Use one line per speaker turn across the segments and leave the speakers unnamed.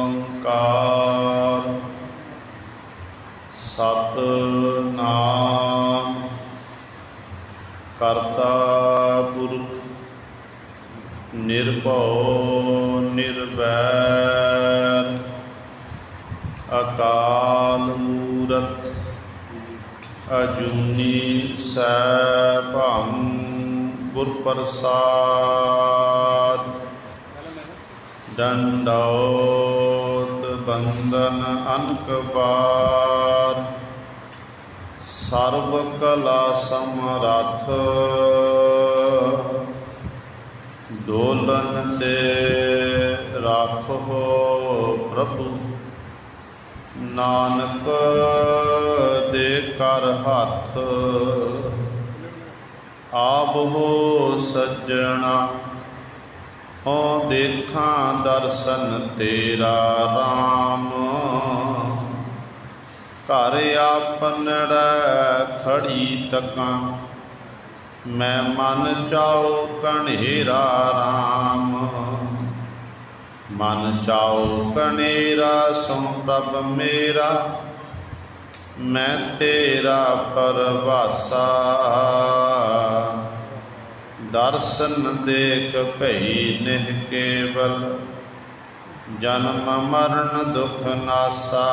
ਓੰਕਾਰ ਸਤਿਨਾਮ ਕਰਤਾ ਪੁਰਖ ਨਿਰਭਉ ਨਿਰਵੈਰ ਅਕਾਲ ਮੂਰਤ ਅਜੂਨੀ ਸੈਭੰ ਗੁਰ ਪ੍ਰਸਾਦ ਦੰਡੌਤ ਬੰਦਨ ਅਨਕ ਬਾਰ ਸਰਬ ਕਲਾ ਸਮਰੱਥ ਦੋਲਨ ਤੇ ਰਾਖੋ ਪ੍ਰਭੂ ਨਾਨਕ ਦੇ ਕਰ ਹੱਥ ਆਪ ਹੋ ਸੱਜਣਾ ਹੋ ਦੇਖਾਂ ਦਰਸ਼ਨ ਤੇਰਾ ਰਾਮ ਘਰ ਆਪਨੜੈ ਖੜੀ ਤਕਾਂ ਮੈਂ ਮਨ ਚਾਉ ਕਣੇਰਾ ਰਾਮ ਮਨ ਚਾਉ ਕਣੇਰਾ ਸੁਣ ਪ੍ਰਭ ਮੇਰਾ ਮੈਂ ਤੇਰਾ ਪਰਵਾਸਾ ਦਰਸ਼ਨ ਦੇਖ ਭਈ ਨਿਹ ਕੇਵਲ ਜਨਮ ਮਰਨ ਦੁਖ ਨਾਸਾ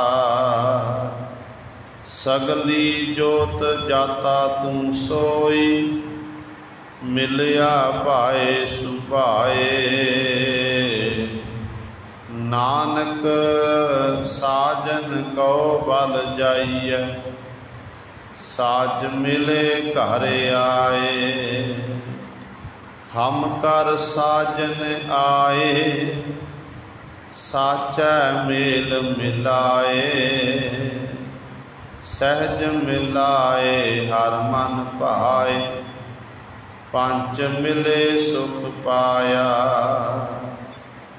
ਸਗਲੀ ਜੋਤ ਜਾਤਾ ਤੂੰ ਸੋਈ ਮਿਲਿਆ ਭਾਏ ਸੁਭਾਏ ਨਾਨਕ ਸਾਜਨ ਕਉ ਬਲ ਜਾਈਐ ਸਾਜ ਮਿਲੇ ਘਰ ਆਏ ਹਮ ਕਰ ਸਾਜਨ ਆਏ ਸਾਚੈ ਮੇਲ ਮਿਲਾਏ ਸਹਿਜ ਮਿਲਾਏ ਹਰ ਮਨ ਭਾਏ ਪੰਚ ਮਿਲੇ ਸੁਖ ਪਾਇਆ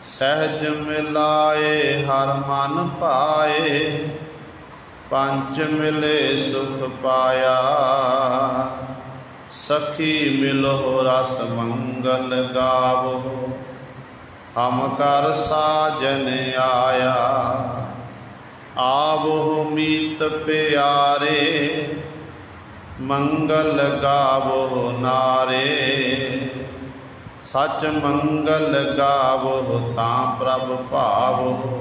ਸਹਿਜ ਮਿਲਾਏ ਹਰ ਮਨ ਭਾਏ ਪੰਚ ਮਿਲੇ ਸੁਖ ਪਾਇਆ ਸਖੀ ਮਿਲੋ ਰਸ ਮੰਗਲ ਗਾਵੋ ਹਮ ਕਰ ਸਾਜਨ ਆਇਆ ਆਵੋ ਮੀਤ ਪਿਆਰੇ ਮੰਗਲ ਗਾਵੋ ਨਾਰੇ ਸਚ ਮੰਗਲ ਗਾਵੋ ਤਾਂ ਪ੍ਰਭ ਭਾਵੋ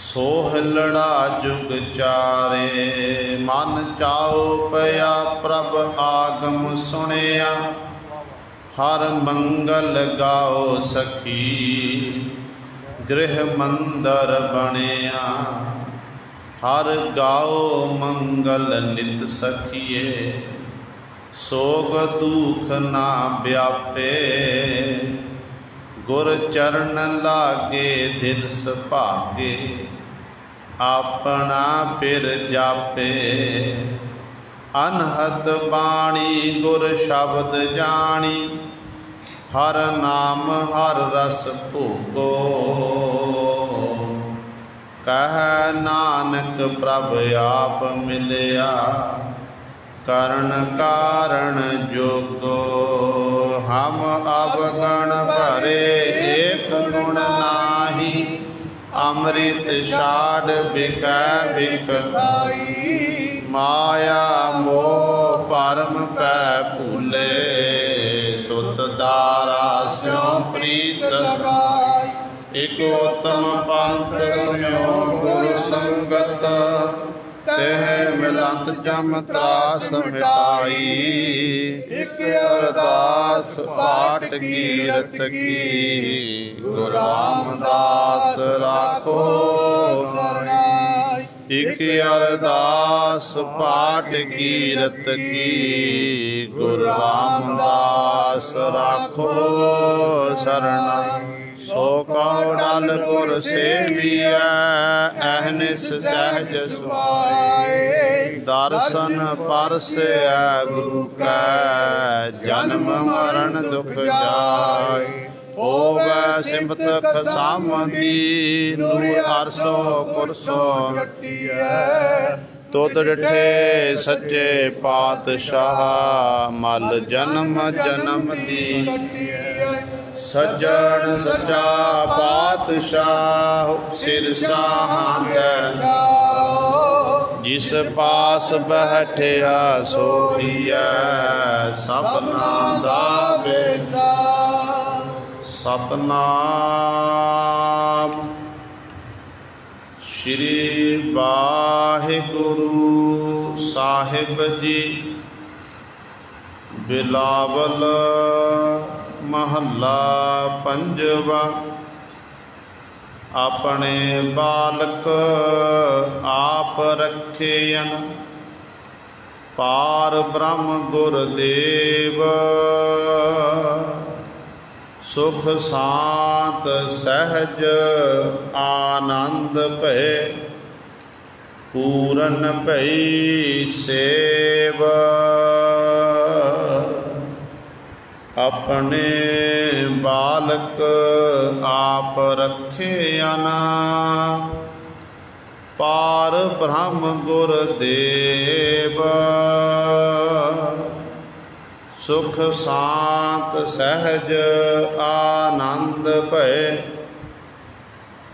ਸੋਹਲੜਾ ਜੁਗ ਚਾਰੇ ਮਨ ਚਾਉ ਪਿਆ ਪ੍ਰਭ ਆਗਮ ਸੁਣਿਆ ਹਰ ਮੰਗਲ ਗਾਓ ਸਖੀ ਗ੍ਰਹਿ ਮੰਦਰ ਬਣਿਆ ਹਰ ਗਾਓ ਮੰਗਲ ਨਿਤ ਸਖੀਏ ਸੋਗ ਦੁਖ ਨਾ ਵਿਆਪੇ ਗੁਰ ਚਰਨ ਲਾਗੇ ਦਿਲ ਸੁਭਾਗੇ ਆਪਣਾ ਪਿਰ ਜਾਪੇ ਅਨਹਦ ਬਾਣੀ ਗੁਰ ਸ਼ਬਦ ਜਾਣੀ ਹਰ ਨਾਮ ਹਰ ਰਸ ਭੋਗੋ ਕਹਿ ਨਾਨਕ ਪ੍ਰਭ ਆਪ ਮਿਲਿਆ ਕਰਨ ਕਾਰਣ ਜੋਗੋ ਹਮ ਅਵਗਣ ਭਰੇ ਏਕ ਗੁਣ ਨਾਹੀ ਅੰਮ੍ਰਿਤ ਛਾੜ ਬਿਕੈ ਬਿਕਤਾਈ ਮਾਇਆ ਮੋਹ ਭਰਮ ਪੈ ਭੂਲੇ ਸੁਤ ਦਾਰਾ ਸਿਉ ਪ੍ਰੀਤ ਲਗਾਈ ਇਕ ਉਤਮ ਪੰਥ ਸੁਨਿਓ ਗੁਰ ਸੰਗਤ ਤਹਿ ਮਿਲੰਤ ਜਮ ਤਰਾਸ ਮਿਟਾਈ ਇਕ ਅਰਦਾਸ ਪਾਠ ਕੀਰਤ ਕੀ ਗੁਰੂ ਰਾਮਦਾਸ ਰਾਖੋ ਸਰਨਾਈ ਇਕ ਅਰਦਾਸ ਪਾਠ ਕੀਰਤ ਕੀ ਗੁਰੂ ਰਾਮਦਾਸ ਰਾਖੋ ਸਰਨਾਈ ਸੋ ਕਉ ਡਲ ਗੁਰ ਸੇਵੀਐ ਅਹਨਿਸ ਸਹਿਜ ਸੁਆਏ ਦਰਸ਼ਨ ਪਰਸੈ ਗੁਰੂ ਕੈ ਜਨਮ ਮਰਨ ਦੁਖ ਜਾਏ ਹੋਵੈ ਸਿਮਤ ਖਸਾਮਦੀ ਨੂਰ ਅਰਸੋ ਕੁਰਸੋ ਘਟੀਐ ਤੁਧ ਡਿਠੇ ਸੱਚੇ ਪਾਤਸ਼ਾਹ ਮਲ ਜਨਮ ਜਨਮ ਦੀ सज्जन सच्चा पातशाह सिर साहांदै जिस पास बैठिया सोईऐ सबना दा बेटा। सतनाम श्री वाहिगुरु साहिब जी। बिलावल महला पंजवा। अपने बालक आप रखेयन पार ब्रह्म गुरदेव। सुख शांत सहज आनंद भय पूरन भई सेव। अपने बालक आप रखेयन पार ब्रह्म गुरदेव। सुख शांत सहज आनंद भय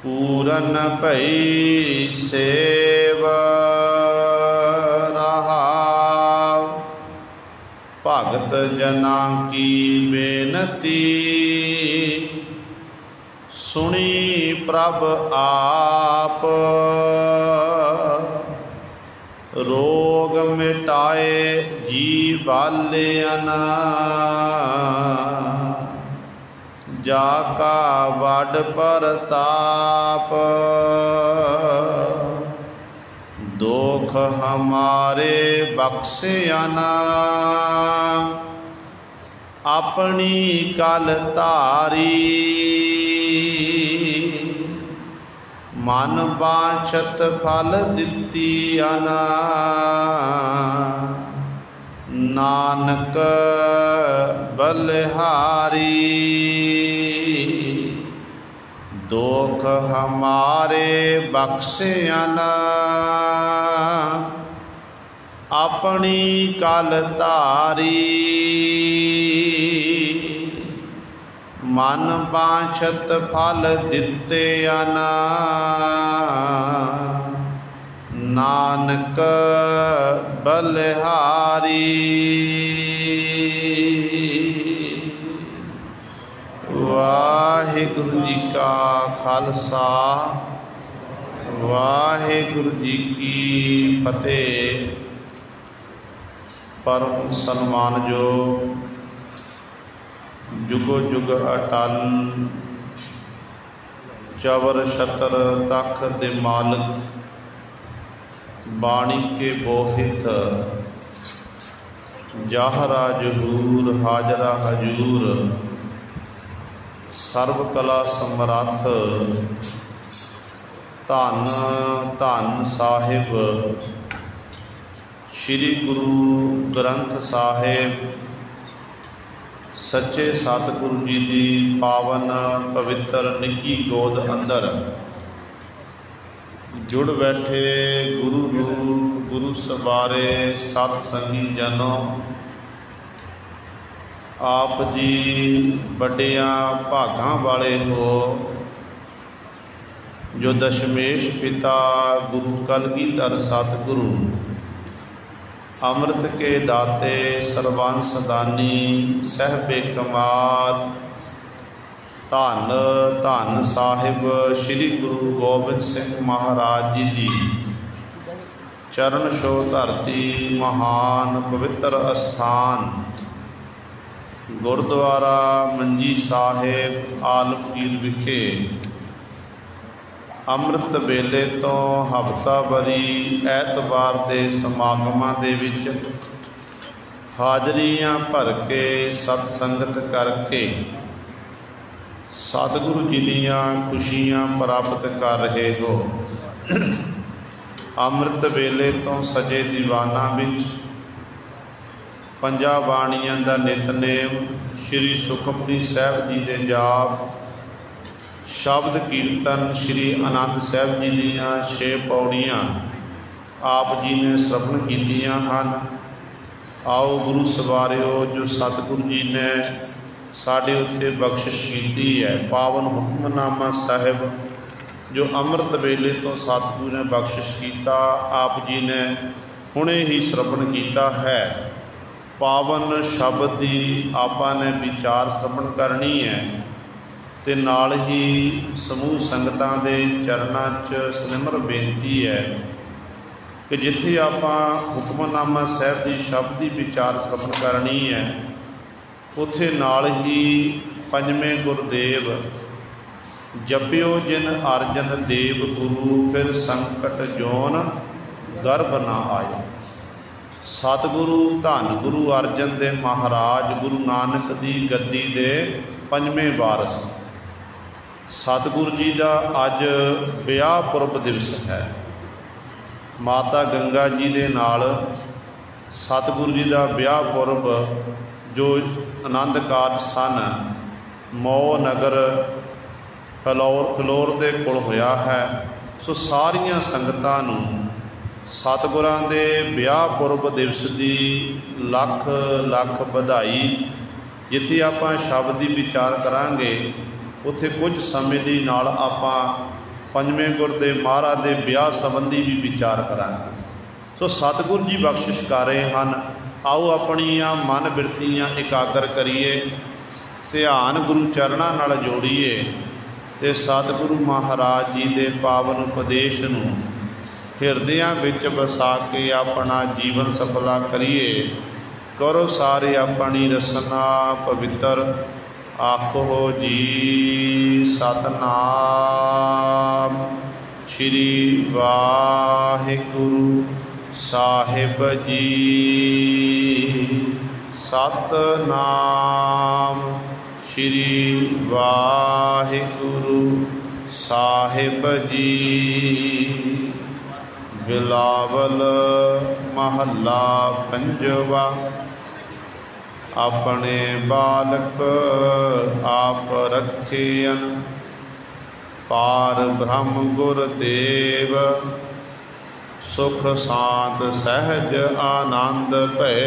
पूरन भई सेव। रहाव भगत जना की बेनती सुनी प्रभ आप। रोग मिटाए जी बालियन जाका वड परताप। दुख हमारे बख्शियन अपनी कल तारी। मन बांछत फल दिती अना नानक बलिहारी। दुख हमारे बख्शियन अपनी कल तारी। मन बांछत फल दिते अना नानक बलिहारी। वाहिगुरु जी का खालसा वाहिगुरु जी की फतेह। परम सन्मान जो जुगो जुग अटल चवर छतर तख दे मालक बाणी के बोहित जाहरा जहूर हाजरा हजूर सर्व कला समर्थ धन धन साहिब श्री गुरु ग्रंथ साहिब सच्चे सतगुरु जी की पावन पवित्र निੱਘੀ गोद अंदर जुड़ बैठे गुरु रूप गुरु सवारे सतसंगी जनों। आप जी बड़िया भागां वाले हो जो दशमेश पिता गुरु कलगीधर सतगुरु अमृत के दाते सर्वांश दानी सहबे कमाल धन धन साहिब श्री गुरु गोबिंद सिंह महाराज जी चरण छो धरती महान पवित्र अस्थान गुरुद्वारा मंजी साहिब आलमगीर विखे अमृत वेले तो हफ्तावारी ऐतवार के समागमां दे विच हाजरियां भर के सतसंगत करके सतगुरु जी दीयां खुशियां प्राप्त कर रहे हो। अमृत वेले तो सजे दीवाना विच पंजा बाणियां दा नितनेम श्री सुखमनी साहिब जी दे जाप शब्द कीर्तन श्री आनंद साहिब जी दीयां 6 पौड़ियां आप जी ने श्रवण कीतियां हन। आओ गुरु सवारियो जो सतगुरु जी ने साडे उत्ते बख्शिश कीती है। पावन हुक्मनामा साहिब जो अमृत वेले तो सतगुरु ने बख्शिश किया, आप जी ने हुणे ही श्रवण किया है। पावन शब्द की आपां ने विचार श्रवण करनी है ते नाल ही समूह संगतां दे चरनां च सिमर बेनती है कि जिथे आपां हुक्मनामा साहिब की शब्द की विचार श्रवण करनी है, उत्थे नाल ही पंजवें गुरदेव जपियो जिन अर्जन देव गुरु, फिर संकट जोन गर्भ ना आए। सतगुरु धन गुरु अर्जन देव महाराज गुरु नानक दी गद्दी दे पंजवें वारस सतगुरु जी का अज विआह पुरब दिवस है। माता गंगा जी दे नाल सतगुरु जी का विआह पुरब जो आनंद कारज सन मौ नगर फिलौर के कोल होया है। सो सारिया संगतां नूं सतगुरां दे विआह पुरब दिवस की लख लख बधाई। जिथे आपां शब्द की विचार करांगे उत्थे कुछ समय दी नाल आपां पंजवें गुरदेव महाराज के विआह संबंधी भी विचार करांगे। सो सतगुरु जी बख्शिश कर रहे हैं। आओ अपनियां मन बिरतियां एकागर करिए, ध्यान गुरु चरणों नाल जोड़िए ते सतगुरु महाराज जी के पावन उपदेश नूं हिरदियां विच बसा के अपना जीवन सफला करिए। करो सारे अपनी रसना पवित्र, आखो जी सतनाम श्री वाहिगुरु साहिब जी। सतनाम श्री वाहिगुरु साहिब जी। बिलावल महला पंजवा। अपने बालक आप रखेन, पार ब्रह्म गुरदेव सुख शांत सहज आनंद भय,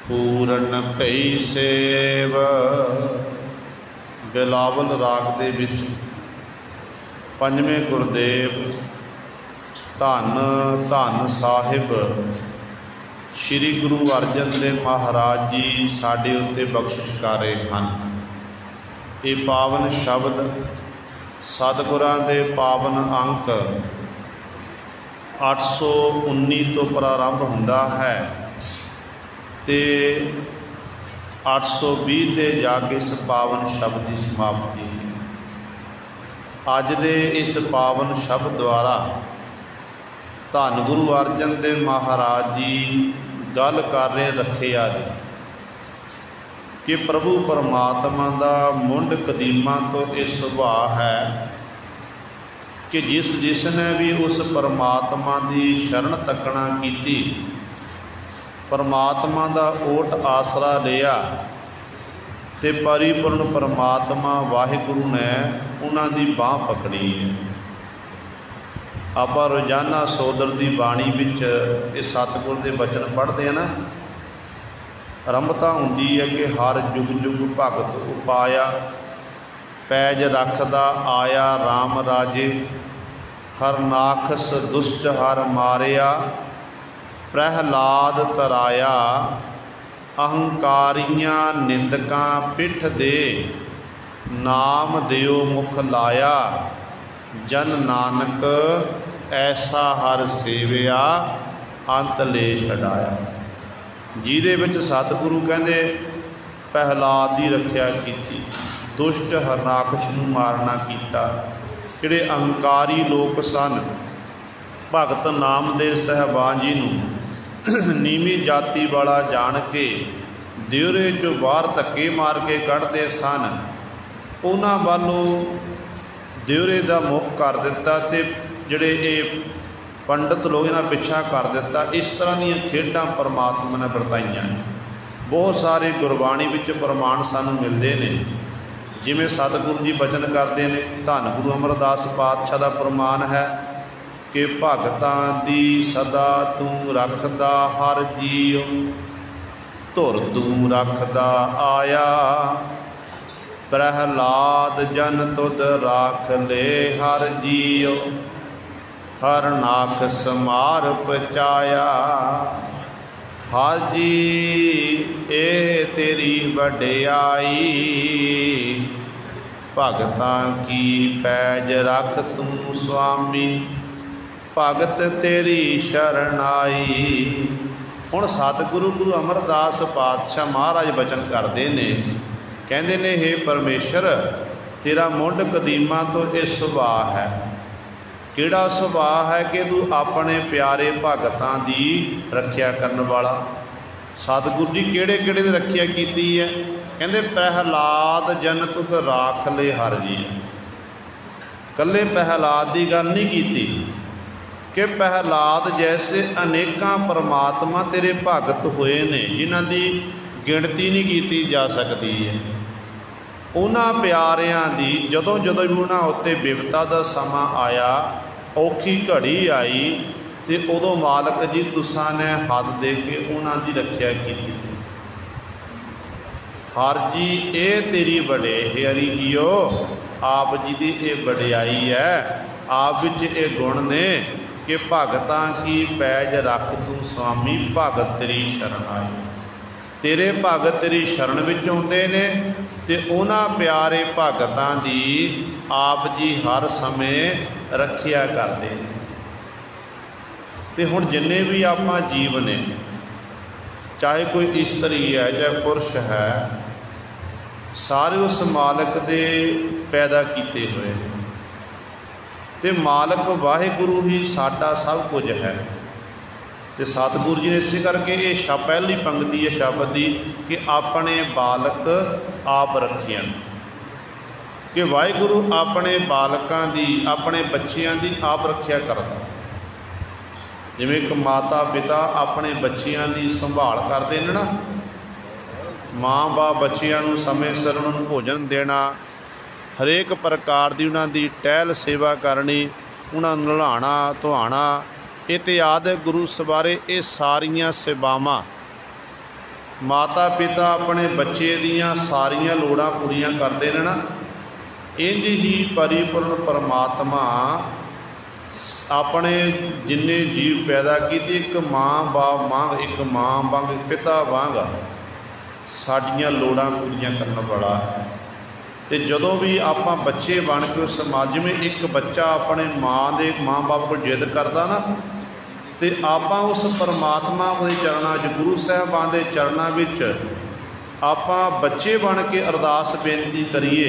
पूरन कई सेव। बिलावल राग दे विच पंजवें गुरदेव धन धन साहिब श्री गुरु अर्जन देव महाराज जी साडे उत्ते बख्शिश कर रहे हैं। ये पावन शब्द सतगुरां दे पावन अंक 819 तो प्रारंभ हुंदा है ते 820 ते जाके इस पावन शब्द की समाप्ति। अज दे इस पावन शब्द द्वारा धन गुरु अर्जन देव महाराज जी गल कर रहे रखे आदि कि प्रभु परमात्मा का मुंड कदीमा तो यह सुभाव है कि जिसने भी उस परमात्मा की शरण तकना की, परमात्मा का ओट आसरा लिया ते परिपूर्ण परमात्मा वाहिगुरु ने उन्हों की बांह पकड़ी है। आप रोजाना सोदर की बाणी विच ये सतगुर के वचन पढ़ते हैं ना, रंभता होंदी है कि हर जुग जुग भगत उपाया, पैज रखदा आया राम राजे, हर नाखस दुष्ट हर मारिया, प्रहलाद तराया, अहंकारियां निंदकां पिठ दे, नाम दियो मुख लाया, जन नानक ऐसा हर सेविया, अंत ले छड़ाया। जिहदे विच सतगुरु कहंदे प्रहलाद की रखिया की, दुष्ट हरनाकश नूं मारना कीता। जिहड़े अहंकारी लोग सन, भगत नामदेव साहबान जी नूं नीवी जाति वाला जान के दिवरे चो बाहर धक्के मार के कढ़ते सन, उन्हां वालों दिवरे का मुख कर दिता ते जिहड़े ये पंडित लोग इन्हां पिछा कर दिता। इस तरह दी खेडां परमात्मा ने वरताईयां। बहुत सारे गुरबाणी विच प्रमाण सानूं मिलते हैं, जिवें सतगुरु जी वचन करते हैं। धन गुरु अमरदास पातशाह का प्रमाण है कि भगतां दी सदा तू रखदा हर जीव, ਧੁਰ ਤੂੰ ਰੱਖਦਾ ਆਇਆ। प्रहलाद जन तुद राख ले हर जियो, हर नाख समार पचाया। हर जी ए तेरी वडियाई, भगतां की पैज रख तू स्वामी, भगत तेरी शरण आई। हुण सतगुरु गुरु अमरदास पातशाह महाराज बचन करते ने, कहते ने हे परमेश्वर तेरा मुंड कदीमा तो यह सुभाव है। किहड़ा सुभाव है कि तू अपने प्यारे भगतां दी रखिया करन वाला। सतगुरु जी किहड़े किहड़े दी रखिया कीती है? कहते प्रहलाद जन तुद राख ले हर जी। कल्ले प्रहलाद की गल नहीं कीती कि प्रहलाद जैसे अनेकां परमात्मा तेरे भगत होए ने जिन्हां दी गिणती नहीं की जा सकती है। उन्हां प्यारियां दी जदों जदों भी उन्हां उत्ते बिपता दा समा आया, औखी घड़ी आई, तो उदों मालक जी तुसां ने हथ दे के उन्हां दी रखिया की। हर जी ये तेरी बड़े हरी जियो, आप जी की ये वडियाई है, आप विच ये गुण ने कि भगतां की पैज रख तू स्वामी, भगत तेरी शरण आई। तेरे भगत तेरी शरण विच आउंदे ने ते उन्हां प्यारे भगतां दी आप जी हर समय रखिया करदे ने। ते हुण जिन्ने भी आपां जीव ने, चाहे कोई इस्तरी है चाहे पुरुष है, सारे उस मालक दे पैदा कीते हुए ने। ते मालक वाहिगुरु ही साडा सब कुछ है। तो सतगुरु जी ने इस करके ये पहली पंक्ति है शब्द की कि अपने बालक आप रखियन, कि वाहिगुरु अपने बालकों की अपने बच्चियां की आप रखिया करता। जिवें एक माता पिता अपने बच्चियां की संभाल करते हैं ना, माँ बाप बच्चियां नूं समय सिर उन्होंने भोजन देना, हरेक प्रकार की उन्होंने टहल सेवा करनी, उन्होंने नलाना धुआना इत्यादि गुरु सवारे ये सारियां सेवावां माता पिता अपने बच्चे दियां सारियां लोड़ां पूरियां करते हैं ना। इंज ही परिपूर्ण परमात्मा अपने जिन्ने जीव पैदा किए, एक माँ बाप वांग, एक माँ वांग, पिता वांग साडियां लोड़ां पूरियां करने वाला है। तो जदों भी आपां बच्चे बन के समाज में एक बच्चा अपने माँ बाप को जिद करता ना, तो आपां उस परमात्मा के चरणों च गुरु साहिबान के चरणों विच आपां बच्चे बन के अरदास बेनती करिए,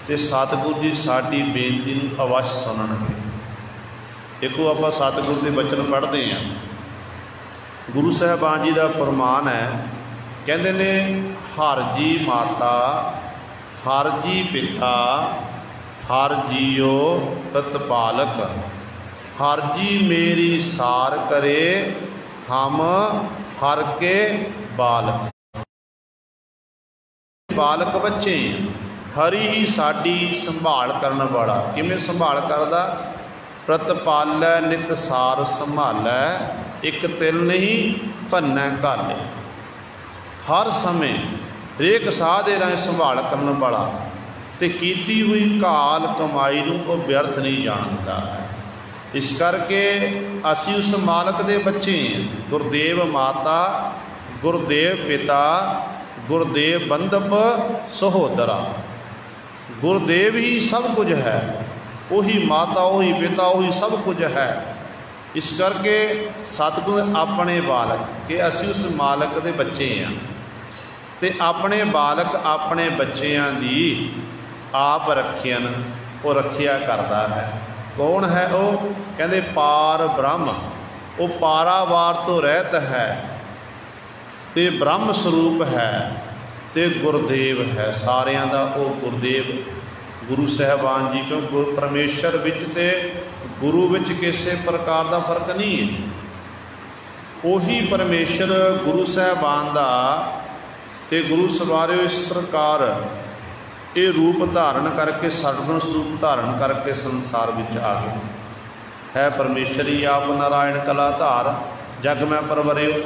तो सतगुरु जी साडी बेनती नूं अवश्य सुनणगे। देखो आपां सतगुरु के बचन पढ़ते हैं, गुरु साहिबान जी का फरमान है, कहते ने हर जी माता, हर जी पिता, हर जियो तत्पालक, हर जी मेरी सार करे, हम हर के बालक। बालक बच्चे हरी ही साडी संभाल करने वाला। किमें संभाल करदा? प्रतिपालै नित सार संभालै, एक तिल नहीं भन्नै घाले। हर समय हरेक साह दे राहें संभाल करने वाला, ते कीती हुई घाल कमाई नूं वो व्यर्थ नहीं जानता है। इस करके असी उस मालक दे बच्चे हैं। गुरदेव माता, गुरदेव पिता, गुरदेव बंधप सहोदरा। गुरदेव ही सब कुछ है, वही माता, वही पिता, वही सब कुछ है। इस करके सतगुरु अपने बालक कि असी उस मालक दे बच्चे हैं, तो अपने बालक अपने बच्चियां दी आप रखियन वो रखिया करता है। कौन है वो? कहते पार ब्रह्म, वो पारावार तो रहत है, तो ब्रह्म स्वरूप है, तो गुरदेव है सारियां दा। वो गुरदेव गुरु साहिबान जी, क्यों गुरु परमेश्वर विच ते गुरु विच किसी प्रकार का फर्क नहीं है। उही परमेश्वर गुरु साहिबान दा ते गुरु सवारे इस प्रकार ये रूप धारण करके सतगुण स्वरूप धारण करके संसार में आ गए है। परमेश्वर ही आप नारायण कला धार, जग में परवरियो।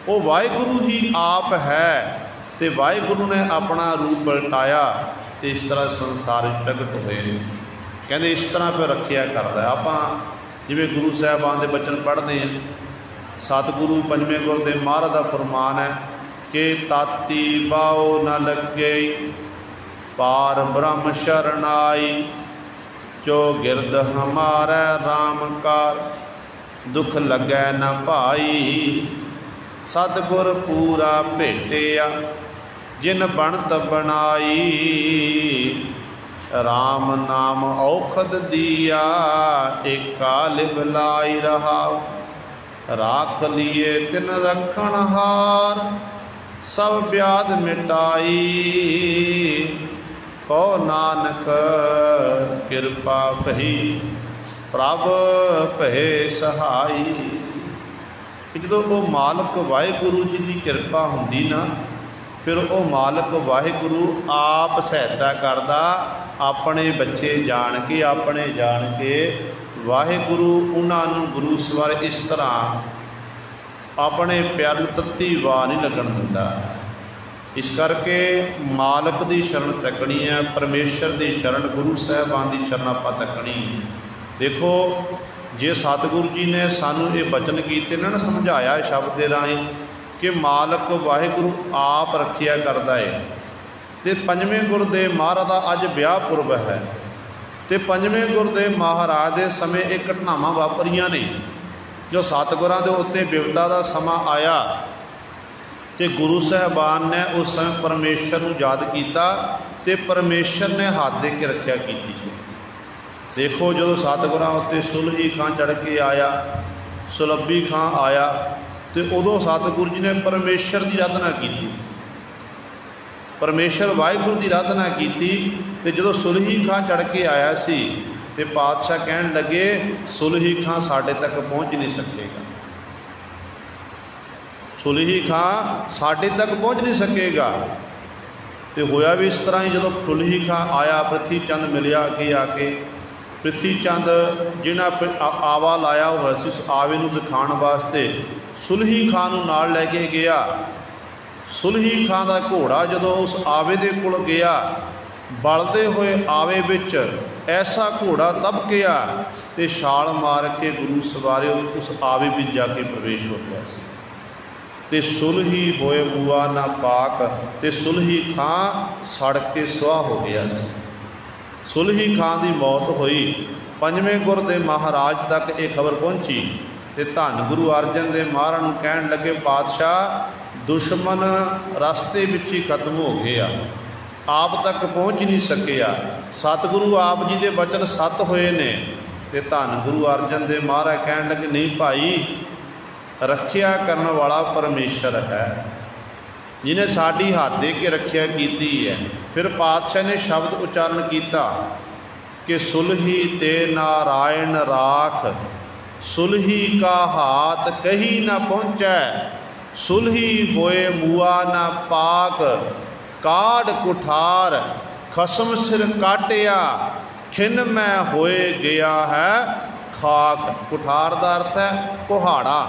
वो वाहिगुरु ही आप है, तो वाहिगुरु ने अपना रूप पलटाया तो इस तरह संसार प्रगट हुए। कहते इस तरह फिर रखिया करता है। आप जिवें गुरु साहिबान के बचन पढ़ते हैं, सतगुरु पंजवें गुर के महाराज का फरमान है कि ताती बाओ न लगे पार ब्रह्म शरणाई, जो गिरद हमारा राम का दुख लगे न भाई। सतगुर पूरा भेटिया जिन बनत बनाई, राम नाम औखद दिया एका लिव लाई रहा। राख लिए तिन रखण हार सब व्याध मिटाई, को नानक कृपा भई प्रभ भय सहाई। जो वो मालक वाहिगुरु जी की कृपा होंदी ना, फिर वो मालक वाहिगुरु आप सहायता करदा, अपने बच्चे जान के वाहिगुरु उन्होंने गुरु सवार इस तरह अपने प्यार तत्ती वाह नहीं लगन दिंदा। इस करके मालक की शरण तकनी है, परमेश्वर की शरण गुरु साहिबान की शरण आप तकनी। देखो जे सतगुरु जी ने सानू ये बचन किए ना समझाया शब्द के राही कि मालक वाहिगुरु आप रखिया करता है। तो पंजवें गुर दे महाराज का अज ब्याह पुरब है, तो पंजवें गुर दे महाराज के समय एक घटनावां वापरियां ने, जो सतगुरां दे उत्ते विपदा का समा आया तो गुरु साहिबान ने उस समय परमेश्वर को याद किया, तो परमेश्वर ने हाथ दे के रखिया की। देखो जो सतगुरां उत्ते सुलही खां चढ़ के आया, सुलभी खां आया, तो उदों सतगुरु जी ने परमेश्वर की आराधना की, परमेश्वर वाहिगुरु की आराधना की। तो जो सुलही खां चढ़ के आया सी, तो पातशाह कहन लगे सुलही खां साढ़े तक पहुँच नहीं सकेगा, सुलही खां साढ़े तक पहुँच नहीं सकेगा। तो होया भी इस तरह ही, जो सुलही खां आया पृथ्वी चंद मिलिया अगे आके, पृथ्वी चंद जिन्हें आवा लाया हुआ सी, उस आवे नूं दिखाने वास्ते सुलही खां नूं नाल लैके गया। सुलही खां दा घोड़ा जो उस आवे दे कोल गया, बलदे हुए आवे विच ऐसा घोड़ा तब गया तो छाल मार के गुरु सवारे उस आवे में जाके प्रवेश हो गया। तो सुलही होए बुआ ना पाक, तो सुलही खां सड़ के सुआह हो गया। सुलही खां की मौत हुई। पंजवें गुर दे महाराज तक ये खबर पहुँची, तो धन गुरु अर्जन देव महाराज नूं कहण लगे पातशाह दुश्मन रस्ते विच ही खत्म हो गया, आप तक पहुँच नहीं सकिया। सतगुरु आप जी के बचन सत होए ने। तो धन गुरु अर्जन देव महाराज कहण लगे नहीं भाई, रखिया करने वाला परमेश्वर है, जिन्हें साड़ी हाथ दे के रखिया की है। फिर पातशाह ने शब्द उच्चारण किया कि सुलही ते नारायण राख, सुलही का हाथ कहीं न पहुँचै, सुलही होए मुआ न पाक, काड़ कुठार खसम सिर काटिया, खिन में होए गया है खाक। कुठार का अर्थ है कुहाड़ा,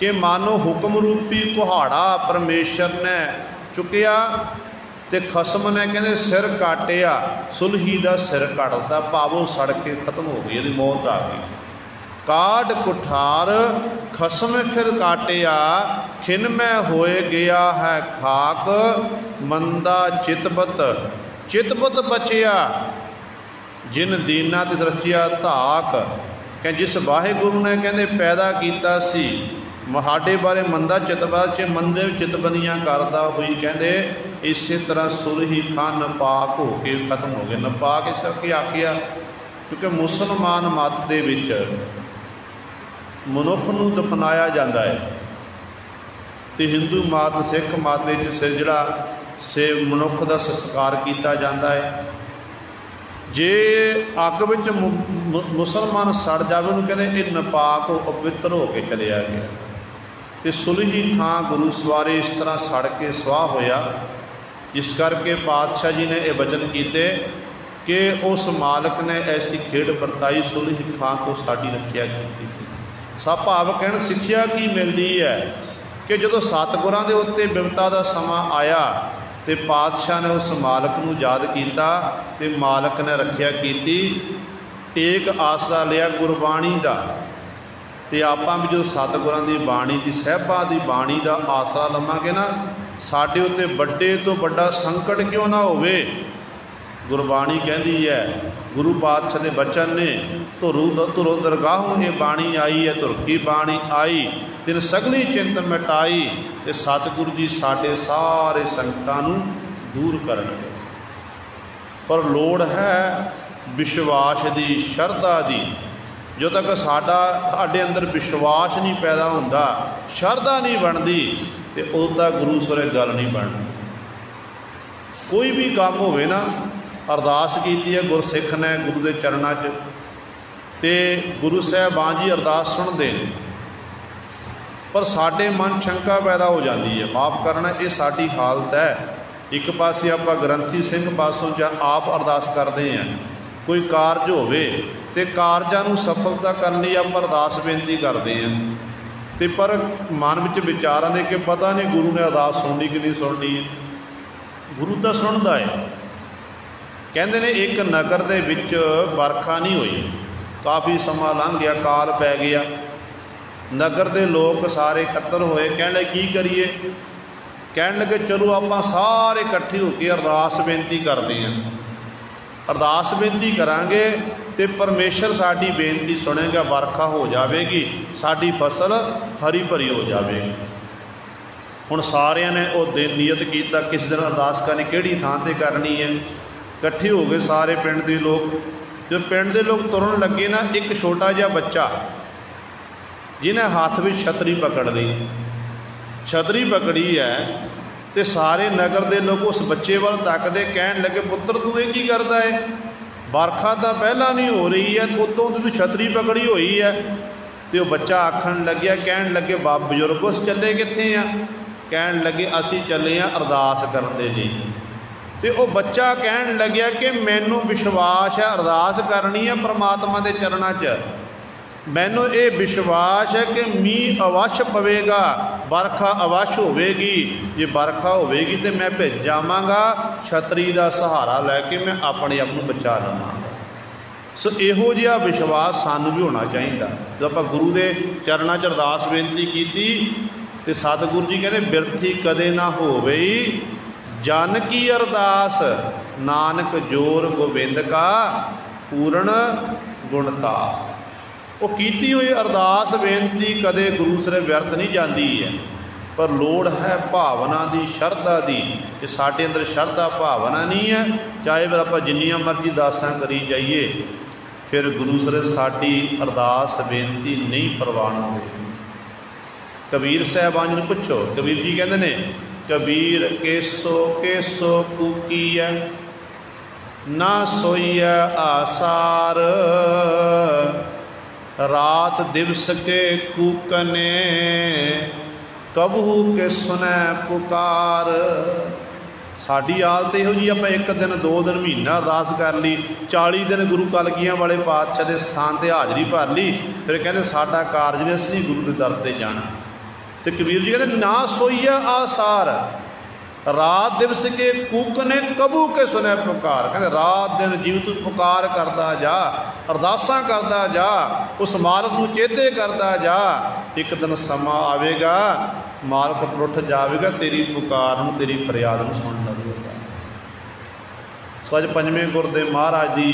कि मानो हुक्म रूपी कुहाड़ा परमेश्वर ने चुकिया, तो खसम ने कहते सिर काटिया, सुलही का सिर कटता, भावों सड़ के खत्म हो गई, यदि मौत आ गई। काट कुठार खसम फिर काटिया, खिन में होए गया है खाक, मंदा चितबत चितबत बचिया, जिन दीना तिस रचिया धाक। कह जिस वाहिगुरु ने कहते पैदा किया सी, साडे बारे मंदा चितबा च मंदे चितबंदियाँ करता हुई, कहते इस तरह सुलही खां नपाक हो के खत्म हो गए। नपाक इस करके आखिया क्योंकि मुसलमान मत दे विच मनुख नूं दफनाया जाता है, तो हिंदू मत सिख मत के सिर जिहड़ा से मनुख का संस्कार किया जाता है। जे अग विच मुसलमान सड़ जाए उन्होंने कहते ये नपाक अपवित्र हो के चलिया गया। तो सुलही खां गुरु सवारे इस तरह सड़ के सुआह होया। इस करके पातशाह जी ने यह वचन किए कि उस मालक ने ऐसी खेड बरताई, सुलही खां तो साड़ी रखिया की। सब भाव कहण सिक्ख्या की मिलती है कि जदों सतगुरां दे उत्ते बिपता का समा आया तो पातशाह ने उस मालक नूं याद किया तो मालक ने रखिया की। एक आसरा लिया गुरबाणी का, तो आपां भी जो सतगुरां दी बाणी दी साहिबां दी बाणी का आसरा लवांगे ना, साडे उत्ते बड़े तो बड़ा संकट क्यों ना होवे। गुरबाणी कहती है, गुरु पातशाह के बचन ने, धुरो दरगाहों ये बाणी आई है, धुर की बाणी आई तिन सगली चिंत मिटाई। तो सतगुरु जी साडे सारे संकटां नूं दूर करनगे। पर लोड़ है विश्वास की, शरधा की। जो तक साडे अंदर विश्वास नहीं पैदा होंदा, शरधा नहीं बनती, तो उदों तक गुरु सरे गल नहीं बनती। कोई भी काम होवे ना, अरदास की है गुरसिख ने गुरु के चरणों च, तो गुरु साहबान जी अरदास सुनते हैं, पर साडे मन शंका पैदा हो जाती है। माफ़ करना, ये साडी हालत है। एक पासे आप ग्रंथी सिंह पासों च आप अरदास करते हैं, कोई कारज होवे तो कारजां नूं सफलता करने लिए आप अरदास बेनती करते हैं, तो पर मन में विचार आते कि पता नहीं गुरु ने अरदास सुननी कि नहीं सुननी है। गुरु तो सुनता है। कहते ने एक नगर दे विच बरखा नहीं हुई, काफ़ी समा लंघ गया, काल पै गया। नगर के लोग सारे इकट्ठे होए, कहने की करिए। कहने लगे चलो आप सारे इकट्ठे होकर अरदास बेनती करते हैं, अरदास बेनती करांगे तो परमेश्वर साडी बेनती सुनेगा, बरखा हो जाएगी, साडी फसल हरी भरी हो जाएगी। हुण सारिਆਂ ने वो दिन नियत किया किस दिन अरदास करनी, किहड़ी थां ते करनी है। इकट्ठे हो गए सारे पिंड के लोग। जो पिंड के लोग तुरन लगे ना, एक छोटा जिहा बच्चा जिन्हें हाथ में छतरी पकड़ ली, छतरी पकड़ी है, तो सारे नगर के लोग उस बच्चे वाल तकते, कहन लगे पुत्र तू ये की करता है, बरखा तो पहला नहीं हो रही है, उतों तू छतरी पकड़ी हुई है। तो बच्चा आखन लग्या, कहन लगे बाप बजुर्ग उस चले कित्थे आ, कहन लगे असी चले हैं अरदास करते जी। तो वह बच्चा कहन लग्या कि मैनू विश्वास है अरदास करनी है परमात्मा के चरणों च, मैनू ये विश्वास है कि मीह अवश्य पवेगा, बरखा अवश्य होवेगी। जे बरखा होवेगी तो मैं भिज जावांगा, छतरी का सहारा लैके मैं अपने आप को बचा लवांगा। सो इहो जिहा विश्वास सानू भी होना चाहिए। जब आप गुरु के चरणों च अरदास बेनती की तो सतगुरु जी कहते बिरथी कदे ना होवे जन की अरदास, नानक जोर गोबिंद का पूर्ण गुणता। वो कीती हुई अरदास बेनती कदे गुरु सरे व्यर्थ नहीं जाती है, पर लोड़ है भावना की, शरधा की। जे साडे अंदर शरधा भावना नहीं है, चाहे फिर आप जिन्नियां मर्जी दासां करी जाइए, फिर गुरु सरे साडी अरदास बेनती नहीं प्रवान होगी। कबीर साहबान जी पूछो, कबीर जी कहते हैं कबीर केसो केसो कूकी है, ना सोईया आसार, रात दिवस के कूकने, कबहू के सुनै पुकार। साडी हालत इहो जी, आप एक दिन दो दिन महीना अरदास कर ली, 40 दिन गुरु कलगियां वाले पातशाह के स्थान पर हाज़री भर ली, फिर कहते साडा कारज नहीं, असीं गुरु के दर ते जाना। तो कबीर जी कहते ना सोईया आसार, रात दिवस के कूकने, कबू के सुने पुकार। कहते रात दिन जीव तू पुकार करता जा, अरदासां करता जा, उस मालक नूं चेते करता जा। एक दिन समा आवेगा, मालक उठ जाएगा, तेरी पुकार नूं, तेरी फरियाद नूं सुन लवेगा। सो अज पंजवें गुर दे महाराज की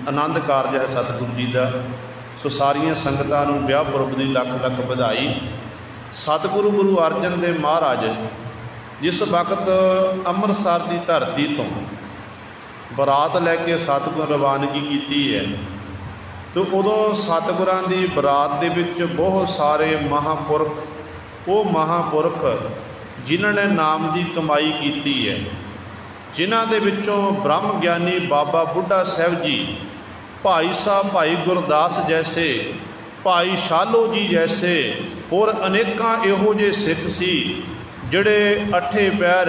आनंद कारज है सतगुरु जी का। सो सारियां संगतां नूं विआह पुरब दी लख लख बधाई। सतगुरु गुरु अर्जन देव महाराज जिस वक्त अमृतसर की धरती तो बरात लैके सतगुर रवानगी की है, तो उदों सतगुरां दी बरात दे विच बहुत सारे महापुरख, वो महापुरख जिन्हां ने नाम की कमाई की है, जिन्हां दे विचों ब्रह्म ज्ञानी बाबा बुढ़ा साहब जी, भाई साहब भाई गुरदास जैसे, भाई शालो जी जैसे होर अनेकां इहो जे सिख सी जिहड़े अठे पैर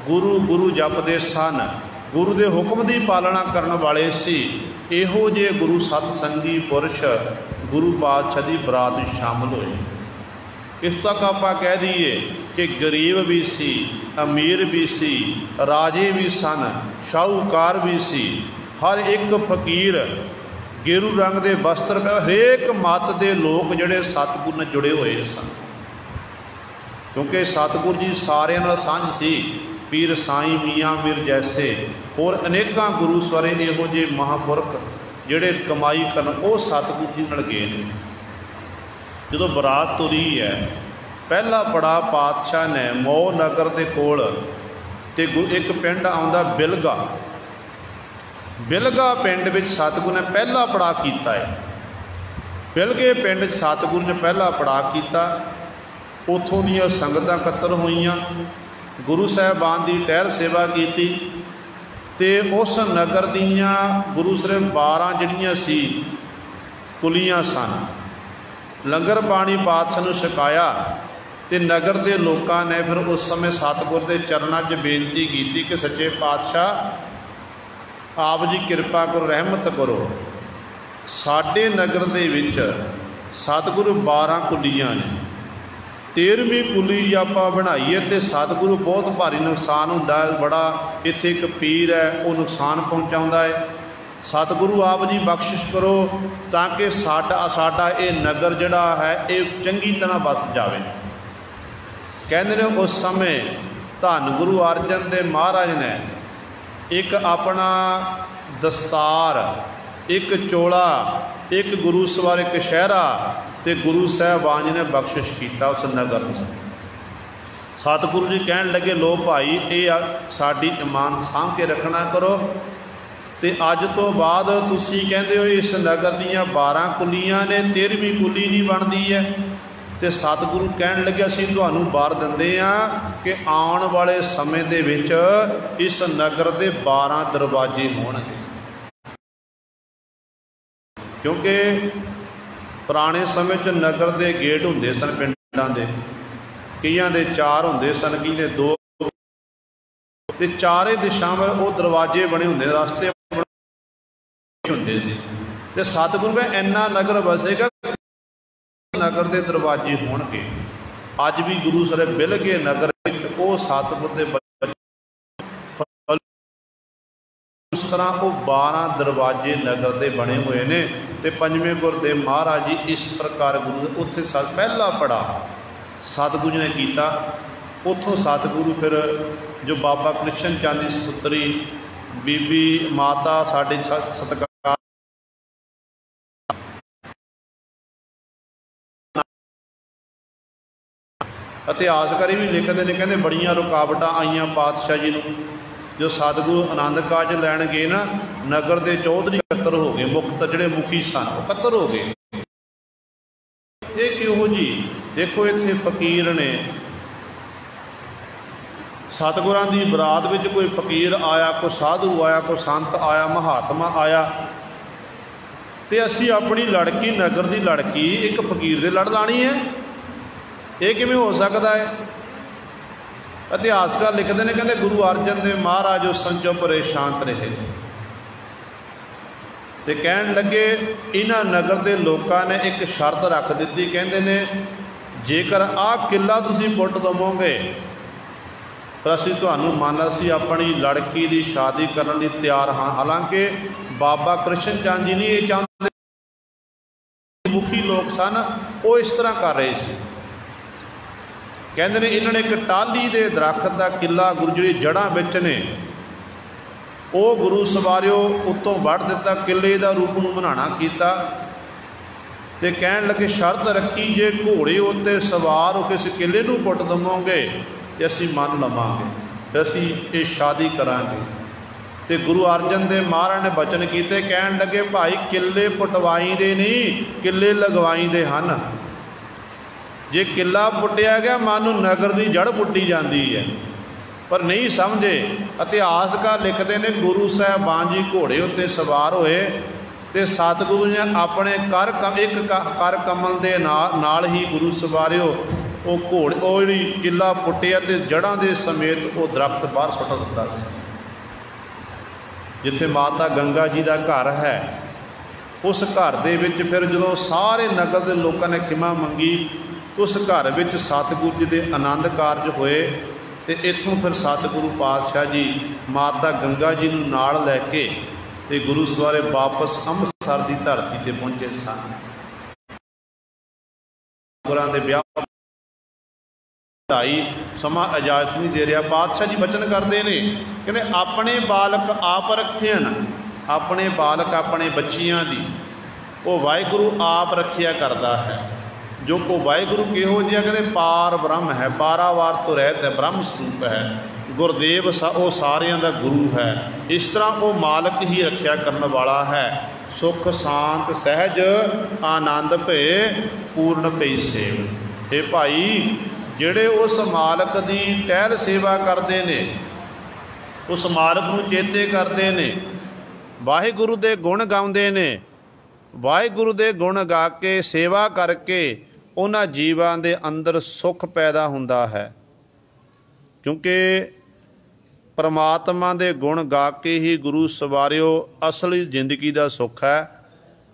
गुरु गुरु जपदे सन, गुरु के हुक्म की पालना करने वाले सी। इहो जे गुरु सतसंगी पुरुष गुरु पातशाह की बरात शामिल होए। इस तक आप कह दीए कि गरीब भी सी, अमीर भी सी, राजे भी सन, शाहूकार भी सी, हर एक फकीर गेरू रंग के वस्त्र, हरेक मत के लोग जोड़े सतगुर नाल जुड़े हुए सन, क्योंकि सतगुर जी सारे नाल सांझ सी। पीर साईं मियाँ मीर जैसे होर अनेकां गुरु सवारे इहो जे महापुरख जिहड़े कमाई करन वो सतगुर जी नाल गए ने। जदों बरात तुरी है, पहला पड़ा पातशाह ने मोह नगर के कोल ते एक पिंड आउंदा बिलगा, बिलगा पिंड विच सतगुर ने पहला पड़ा कीता है। बिलगे पिंड सतगुर ने पहला पड़ा किया, उथों दीयां संगतां इकट्ठा होईयां, गुरु साहिबान की टहल सेवा की, ते उस नगर दीयां गुरु सिर्फ 12 जिहड़ियां सी कुलियां सन, लंगर पानी पातशाह नूं छकाया। ते नगर के लोगों ने फिर उस समय सतगुर के चरणों 'च बेनती की कि सच्चे पातशाह आप जी कृपा करो, रहमत करो, साडे नगर दे विच सतगुरु 12 कुलियां ने, 13वीं कुली आप बनाईए तो सतगुरु बहुत भारी नुकसान होंदा है। बड़ा इत्थे एक पीर है वो नुकसान पहुँचाउंदा है। सतगुरु आप जी बख्शिश करो ताकि साडा ये नगर जिहड़ा है ये चंगी तरह बस जाए। कहते ने उस समय धन गुरु अर्जन देव महाराज ने एक अपना दस्तार, एक चोला, एक गुरु सवार, एक शहरा ते गुरु साहिबान जी ने बख्शिश किया उस नगर में। सतगुरु जी कहन लगे लो भाई ये साडी ईमान सांभ के रखना करो, तो अज तो बाद तुसी कहंदे हो इस नगर दीयां 12 कुलियां ने, 13वीं कुली नहीं बनती है। तो सतगुरु कहन लगे असीं तुहानूं बर दिंदे आ कि आउण वाले समय दे विच इस नगर के 12 दरवाजे होणगे, क्योंकि पुराने समय च नगर के गेट होंदे सन पिंडां दे, कईयां दे 4 होंदे सन, कई दे 2, ते चारे दिशावां वो दरवाजे बने होंदे, रास्ते होंदे सी। ते सतगुरु में इन्ना नगर वसेगा, नगर के दरवाजे होणगे। अज भी गुरु सर बिलगे नगर वो सतगुर दे उस तरह वो 12 दरवाजे नगर के बने हुए ने। तो 5वें गुरुदेव महाराज जी इस प्रकार गुरु उत्थे पहला पड़ा सतगुरु जी ने किया। उतों सतगुरु फिर जो बाबा कृष्ण चंद की सपुत्री बीबी माता साढ़े सतकार इतिहासकारी भी लिखते हैं, कहते बड़ियां रुकावट आईयां पातशाह जी नूं। जो सतगुरु आनंद काज लैन गए ना, नगर के चौधरी कत्तर हो गए, मुक्त जोड़े मुखी सन वो कत्तर हो गए। ये क्यों जी? देखो इत्थे फकीर ने, सतगुरां दी बरात में कोई फकीर आया, कोई साधु आया, कोई संत आया, महात्मा आया, तो असी अपनी लड़की नगर की लड़की एक फकीर दे लड़ लानी है? ये किवें हो सकता है? इतिहासकार लिखते हैं, कहते गुरु अर्जन देव महाराज उस संचो परे शांत रहे, तो कहन लगे इन्हां नगर के लोगों ने एक शर्त रख दी, कहते ने जेकर आ किला तुसीं पुट दवोगे पर असीं तुहानूं मान असीं अपनी लड़की की शादी करने लई तैयार हाँ। हालांकि बाबा कृष्ण चंद जी नहीं ये चाहते, मुखी लोग सन वो इस तरह कर रहे थे। कहते हैं इन्होंने एक टाली के दरख्त का किला गुरु जी जड़ा बिच ने वो गुरु सवारियो उत्तों वढ़ दिता, किले का रूप में बनाना किया। तो कहन लगे शर्त रखी जे घोड़े उत्ते सवार हो किसी किले नूं पुट दवोगे तो असीं मान लवांगे, तो असीं ये शादी करांगे। तो गुरु अर्जन देव महाराज ने बचन किए, कहन लगे भाई किले पुटवाई दे नहीं, किले लगवाई दे हन। जे किला पुटिया गया मानो नगर की जड़ पुट्टी जाती है, पर नहीं समझे। इतिहासकार लिखते हैं गुरु साहिबान जी घोड़े उत्ते सवार होए तो सतगुरु ने अपने एक कर कमल के नाल ही गुरु सवारियो वो घोड़े वो जी किला पुटिया तो जड़ां के समेत वो दरख्त बाहर सुट दिता। जिथे माता गंगा जी का घर है उस घर दे विच फिर जो सारे नगर के लोगों ने खिमा मंगी उस घर विच सतगुरु जी के आनंद कारज होए तो इत्थों फिर सतगुरु पातशाह जी माता गंगा जी नूं नाल लैके ते गुरु सवारे वापस अंम੍ਰਿਤਸਰ की धरती ते पहुँचे सन। गुरां दे ब्याह ढाई समा इजाजत नहीं दे रहा। पातशाह जी बचन करते हैं, कहते अपने बालक आप रखे न, अपने बालक अपने बच्चियां दी वो वाहिगुरु आप रखिया करता है। जो को वाहिगुरु किहो जिहा, कहते पार ब्रह्म है, पारावार तो रहत है, ब्रह्म स्वरूप है। गुरदेव वो सारियां दा गुरु है। इस तरह वो मालक ही रखिया करने वाला है। सुख शांत सहज आनंद भे पूर्ण भई सेव। हे भाई जिहड़े उस मालक की टहल सेवा करते ने, उस मालक नूं चेते करते ने, वाहिगुरु दे गुण गाउंदे ने, वाहिगुरु दे गुण गा के सेवा करके उन्हां जीवां दे अंदर सुख पैदा हुंदा है। क्योंकि परमात्मा दे गुण गा के ही गुरु सवारिओ असली जिंदगी दा सुख है।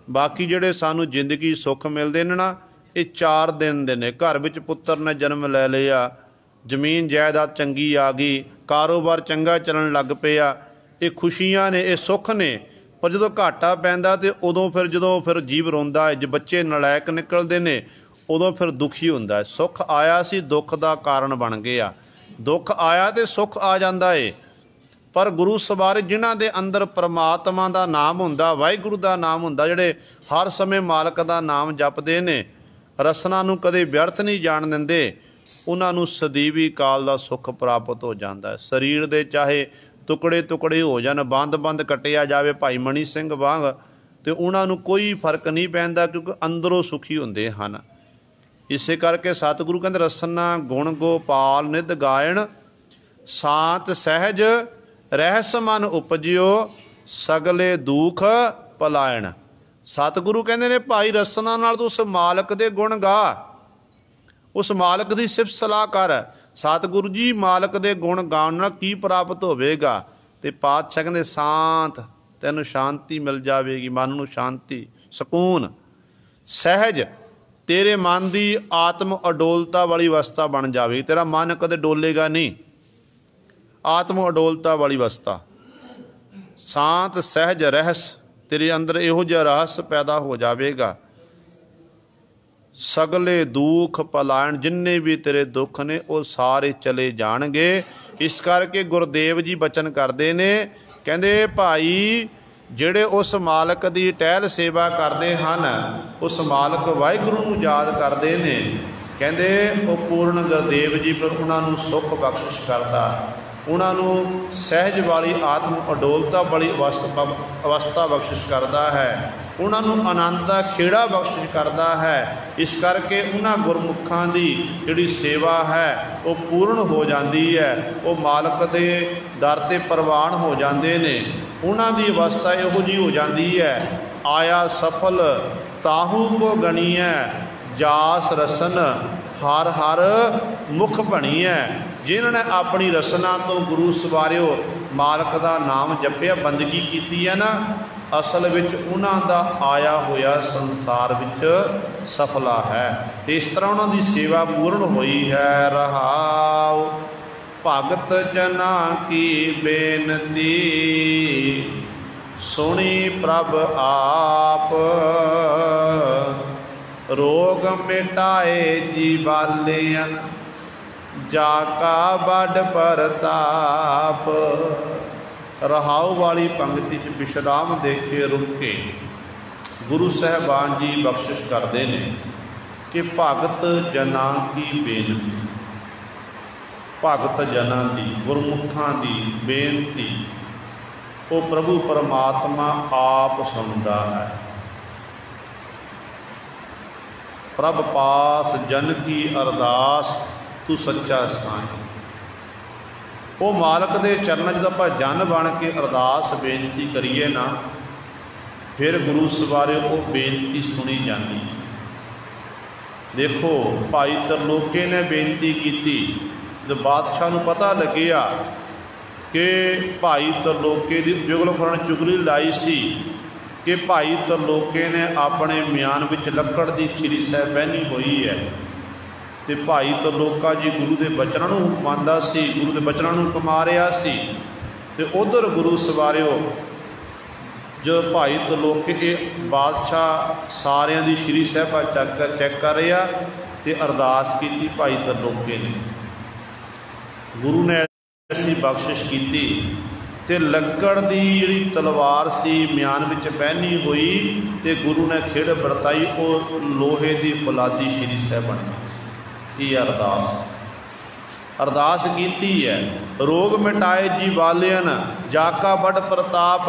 बाकी जिहड़े सानू जिंदगी सुख मिलदे ने ना, ये 4 दिन दे ने। घर विच पुत्तर ने जन्म लै लिया, जमीन जायदाद चंगी आ गई, कारोबार चंगा चलन लग पिया, ये खुशियां ने, ये सुख ने। पर जदों घाटा पैंदा ते उदों फिर जीव रोंदा है। जो बच्चे नलायक निकलते ने उदों फिर दुखी हुंदा है। सुख आया सी दुख का कारण बन गया, दुख आया तो सुख आ जाता है। पर गुरु सवारे जिन्हां दे अंदर परमात्मा का नाम हुंदा, वाहिगुरु का नाम हुंदा, जिहड़े हर समय मालक का नाम जपदे ने, रसना नूं कदे व्यर्थ नहीं जाण दिंदे, उन्हां नूं सਦੀवी काल का सुख प्राप्त हो जाता है। शरीर दे चाहे टुकड़े टुकड़े हो जान, बंद बंद कटिया जाए भाई मनी सिंह वांग, तो उन्हां नूं कोई फर्क नहीं पैंदा, क्योंकि अंदरों सुखी हुंदे हन। इसे करके सतगुरु कहते रसना गुण गोपाल निध गायन, शांत सहज रहस मन उपजियो, सगले दुख पलायन। सतगुरु कहते ने भाई रसना नाल तूं उस मालक दे गुण गा, उस मालक की सिफत सलाह कर। सतगुरु जी मालक दे गुण गाउण नाल की प्राप्त होवेगा? ते पातशाह कहते शांत, तैनूं शांति मिल जाएगी, मन नूं शांति सकून। सहज तेरे मन की आत्म अडोलता वाली अवस्था बन जाएगी, तेरा मन कदे डोलेगा नहीं, आत्म अडोलता वाली अवस्था। शांत सहज रहस, तेरे अंदर इहो जिहा रहस पैदा हो जाएगा। सगले दुख पलायन, जिन्ने भी तेरे दुख ने वो सारे चले जाणगे। इस करके गुरुदेव जी बचन करते ने, कहते भाई जिहड़े उस मालक की टहल सेवा करते हैं, उस मालक वाहिगुरू नूं याद करते हैं, कहते वो पूर्ण गुरुदेव जी फिर उन्होंने सुख बख्शिश करता, उन्होंने सहज वाली आत्म अडोलता वाली अवस्था बख्शिश करता है, उन्होंने आनंद का खेड़ा बख्शिश करता है। इस करके उन्होंने गुरमुखां की जिहड़ी सेवा है वो पूर्ण हो जाती है, वो मालक के दर ते प्रवान हो जाते हैं। उन्हां दी अवस्था इहो जी हो जाती है, आया सफल ताहू को गणीए, जास रसन हर हर मुख बणीए। जिन्होंने अपनी रसना तो गुरु सवारिओ मालक का नाम जपिया, बंदगी की है ना, असल विच उन्हां दा आया होया संसार विच सफला है। इस तरह उन्हां दी सेवा पूर्ण हुई है। रहाओ भगत जना की बेनती, सुनी प्रभ आप, रोग मिटाए जीवालियन, जाका बड़ परताप। रहाओ वाली पंक्ति च विश्राम दे के रुक के गुरु साहबान जी बख्शिश करते हैं कि भगत जना की बेनती, भगत जना की गुरमुखां की बेनती वो प्रभु परमात्मा आप सुनता है। प्रभ पास जन की अरदास तू सच्चा साईं। वो मालक के चरणों जब आप जन बन के अरदास बेनती करिए ना, फिर गुरु सवारे वो बेनती सुनी जाती। देखो भाई तरलोके ने बेनती की, जब बादशाह को पता लग्या कि भाई तरलोके की जुगल फरन चुगली लाई सी कि भाई तरलोके ने अपने म्यान विच लकड़ की चिरी सह बहनी हुई है, ਤੇ ਭਾਈ ਤਰਲੋਕਾ ਜੀ ਗੁਰੂ ਦੇ ਬਚਨਾਂ ਨੂੰ ਮੰਨਦਾ ਸੀ, ਗੁਰੂ ਦੇ ਬਚਨਾਂ ਨੂੰ ਕਮਾ ਰਿਹਾ ਸੀ। ਤੇ ਉਧਰ ਗੁਰੂ ਸਵਾਰਿਓ ਜੋ ਭਾਈ ਤਰਲੋਕੇ ਇਹ ਬਾਦਸ਼ਾਹ ਸਾਰਿਆਂ ਦੀ ਸ਼੍ਰੀ ਸਾਹਿਬਾ ਚੈੱਕ ਕਰ ਰਿਹਾ ਤੇ ਅਰਦਾਸ ਕੀਤੀ ਭਾਈ ਤਰਲੋਕੇ ਨੇ। ਗੁਰੂ ਨੇ ਐਸੀ ਬਖਸ਼ਿਸ਼ ਕੀਤੀ ਤੇ ਲੱਕੜ ਦੀ ਜਿਹੜੀ ਤਲਵਾਰ ਸੀ ਮਿਆਨ ਵਿੱਚ ਪਹਿਨੀ ਹੋਈ ਤੇ ਗੁਰੂ ਨੇ ਖਿੜ ਵਰਤਾਈ, ਉਹ ਲੋਹੇ ਦੀ ਫੌਲਾਦੀ ਸ਼੍ਰੀ ਸਾਹਿਬ ਬਣ ਗਈ ਸੀ। ਇਹ ਅਰਦਾਸ ਕੀਤੀ ਹੈ। ਰੋਗ ਮਿਟਾਏ ਜੀ ਵਾਲਿਆਨ ਜਾਕਾ ਬੜ ਪ੍ਰਤਾਪ।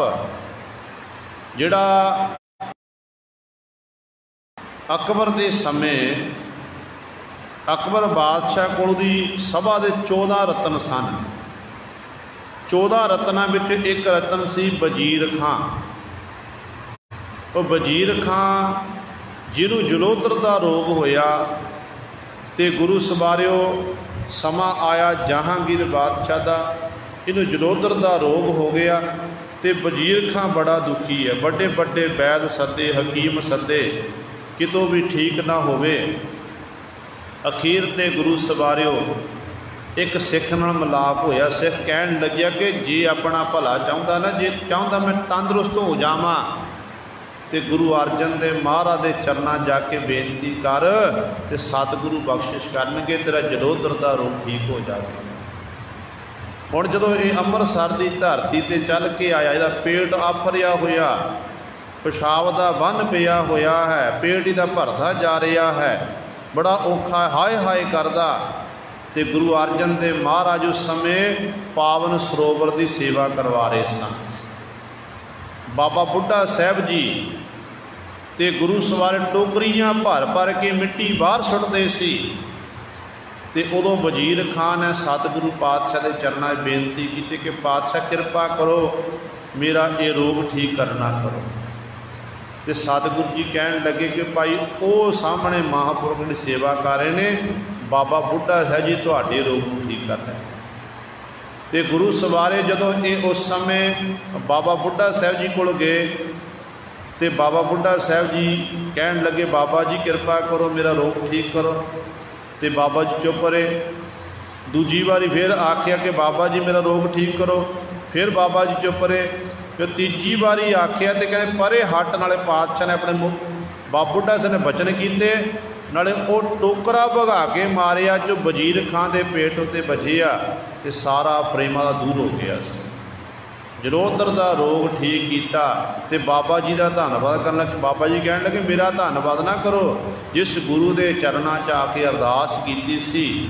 ਜਿਹੜਾ ਅਕਬਰ ਦੇ ਸਮੇਂ ਅਕਬਰ ਬਾਦਸ਼ਾਹ ਕੋਲ ਦੀ ਸਭਾ ਦੇ 14 ਰਤਨ ਸਨ। 14 ਰਤਨਾਂ ਵਿੱਚ ਇੱਕ ਰਤਨ ਸੀ ਵਜ਼ੀਰ ਖਾਂ। ਉਹ ਵਜ਼ੀਰ ਖਾਂ ਜਿਹਨੂੰ ਜਲੋਤਰ ਦਾ ਰੋਗ ਹੋਇਆ ਤੇ ਗੁਰੂ ਸਵਾਰਿਓ ਸਮਾਂ ਆਇਆ ਜਹਾਂਗੀਰ ਬਾਦਸ਼ਾਹ ਦਾ, ਇਹਨੂੰ ਜਲੋਤਰ ਦਾ ਰੋਗ ਹੋ ਗਿਆ ਤੇ ਵਜ਼ੀਰ ਖਾਂ ਬੜਾ ਦੁਖੀ ਹੈ। ਵੱਡੇ ਵੱਡੇ ਵੈਦ ਸੱਦੇ, ਹਕੀਮ ਸੱਦੇ, ਕਿਤੋਂ ਵੀ ਠੀਕ ਨਾ ਹੋਵੇ। ਅਖੀਰ ਤੇ ਗੁਰੂ ਸਵਾਰਿਓ ਇੱਕ ਸਿੱਖ ਨਾਲ ਮਿਲਾਪ ਹੋਇਆ। ਸਿੱਖ ਕਹਿਣ ਲੱਗਿਆ ਕਿ ਜੇ ਆਪਣਾ ਭਲਾ ਚਾਹੁੰਦਾ ਨਾ, ਜੇ ਚਾਹੁੰਦਾ ਮੈਂ ਤੰਦਰੁਸਤ ਹੋ ਜਾਵਾਂ ਤੇ ਗੁਰੂ ਅਰਜਨ ਦੇ ਮਹਾਰਾਜ ਦੇ ਚਰਨਾਂ ਜਾ ਕੇ ਬੇਨਤੀ ਕਰ ਤੇ ਸਤਿਗੁਰੂ ਬਖਸ਼ਿਸ਼ ਕਰਨਗੇ, ਤੇਰਾ ਜਲੋਤਰ ਦਾ ਰੋਗ ਠੀਕ ਹੋ ਜਾਵੇਗਾ। ਹੁਣ ਜਦੋਂ ਇਹ ਅੰਮ੍ਰਿਤਸਰ ਦੀ ਧਰਤੀ ਤੇ ਚੱਲ ਕੇ ਆਇਆ, ਇਹਦਾ ਪੇਟ ਆਫਰਿਆ ਹੋਇਆ, ਪਿਸ਼ਾਬ ਦਾ ਬੰਨ ਪਿਆ ਹੋਇਆ ਹੈ, ਪੇਟ ਇਹਦਾ ਭਰਦਾ ਜਾ ਰਿਹਾ ਹੈ, ਬੜਾ ਔਖਾ ਹਾਏ ਹਾਏ ਕਰਦਾ। ਤੇ ਗੁਰੂ ਅਰਜਨ ਦੇਵ ਮਹਾਰਾਜ ਉਸ ਸਮੇਂ ਪਾਵਨ ਸਰੋਵਰ ਦੀ ਸੇਵਾ ਕਰਵਾ ਰਹੇ ਸਨ। ਬਾਬਾ ਬੁੱਢਾ ਸਾਹਿਬ ਜੀ ਤੇ ਗੁਰੂ ਸਵਾਰੇ ਟੋਕਰੀਆਂ ਭਰ ਭਰ ਕੇ ਮਿੱਟੀ ਬਾਹਰ ਸੁੱਟਦੇ ਸੀ। ਤੇ ਉਦੋਂ ਵਜ਼ੀਰ ਖਾਨ ਨੇ ਸਤਿਗੁਰੂ ਪਾਤਸ਼ਾਹ ਦੇ ਚਰਨਾਂ 'ਚ ਬੇਨਤੀ ਕੀਤੀ ਕਿ ਪਾਤਸ਼ਾਹ ਕਿਰਪਾ ਕਰੋ, ਮੇਰਾ ਇਹ ਰੋਗ ਠੀਕ ਕਰਨਾ ਕਰੋ। ਤੇ ਸਤਿਗੁਰੂ ਜੀ ਕਹਿਣ ਲੱਗੇ ਕਿ ਭਾਈ ਉਹ ਸਾਹਮਣੇ ਮਹਾਂਪੁਰਖ ਦੀ ਸੇਵਾ ਕਰ ਰਹੇ ਨੇ, ਬਾਬਾ ਬੁੱਢਾ ਸਾਹਿਬ ਜੀ ਤੁਹਾਡੇ ਰੋਗ ਨੂੰ ਠੀਕ ਕਰ ਰਹੇ। ਤੇ ਗੁਰੂ ਸਵਾਰੇ ਜਦੋਂ ਇਹ ਉਸ ਸਮੇਂ ਬਾਬਾ ਬੁੱਢਾ ਸਾਹਿਬ ਜੀ ਕੋਲ ਗਏ ਤੇ ਬਾਬਾ ਬੁੱਢਾ ਸਾਹਿਬ ਜੀ ਕਹਿਣ ਲੱਗੇ ਬਾਬਾ ਜੀ ਕਿਰਪਾ ਕਰੋ, ਮੇਰਾ ਰੋਗ ਠੀਕ ਕਰੋ। ਤੇ ਬਾਬਾ ਜੀ ਚੁੱਪ ਰਹੇ। ਦੂਜੀ ਵਾਰੀ ਫਿਰ ਆਖਿਆ ਕਿ ਬਾਬਾ ਜੀ ਮੇਰਾ ਰੋਗ ਠੀਕ ਕਰੋ, ਫਿਰ ਬਾਬਾ ਜੀ ਚੁੱਪ ਰਹੇ। ਫਿਰ ਤੀਜੀ ਵਾਰੀ ਆਖਿਆ ਤੇ ਕਹਿੰਦੇ ਪਰੇ ਹੱਟ। ਨਾਲੇ ਪਾਤਸ਼ਾਹ ਨੇ ਆਪਣੇ ਬਾਬਾ ਬੁੱਢਾ ਸਾਹਿਬ ਨੇ ਬਚਨ ਕੀਤੇ, ਨਾਲੇ ਉਹ ਟੋਕਰਾ ਭਗਾ ਕੇ ਮਾਰਿਆ ਜੋ ਵਜ਼ੀਰ ਖਾਂ ਦੇ ਪੇਟ ਉੱਤੇ ਵੱਜਿਆ ਤੇ ਸਾਰਾ ਪ੍ਰੇਮਾ ਦਾ ਦੂਰ ਹੋ ਗਿਆ ਸੀ। ਜਲੋਤਰ ਦਾ ਰੋਗ ਠੀਕ ਕੀਤਾ ਤੇ ਬਾਬਾ ਜੀ ਦਾ ਧੰਨਵਾਦ ਕਰਨ ਲੱਗੇ। ਬਾਬਾ ਜੀ ਕਹਿਣ ਲੱਗੇ ਮੇਰਾ ਧੰਨਵਾਦ ਨਾ ਕਰੋ, ਜਿਸ ਗੁਰੂ ਦੇ ਚਰਨਾਂ 'ਚ ਆ ਕੇ ਅਰਦਾਸ ਕੀਤੀ ਸੀ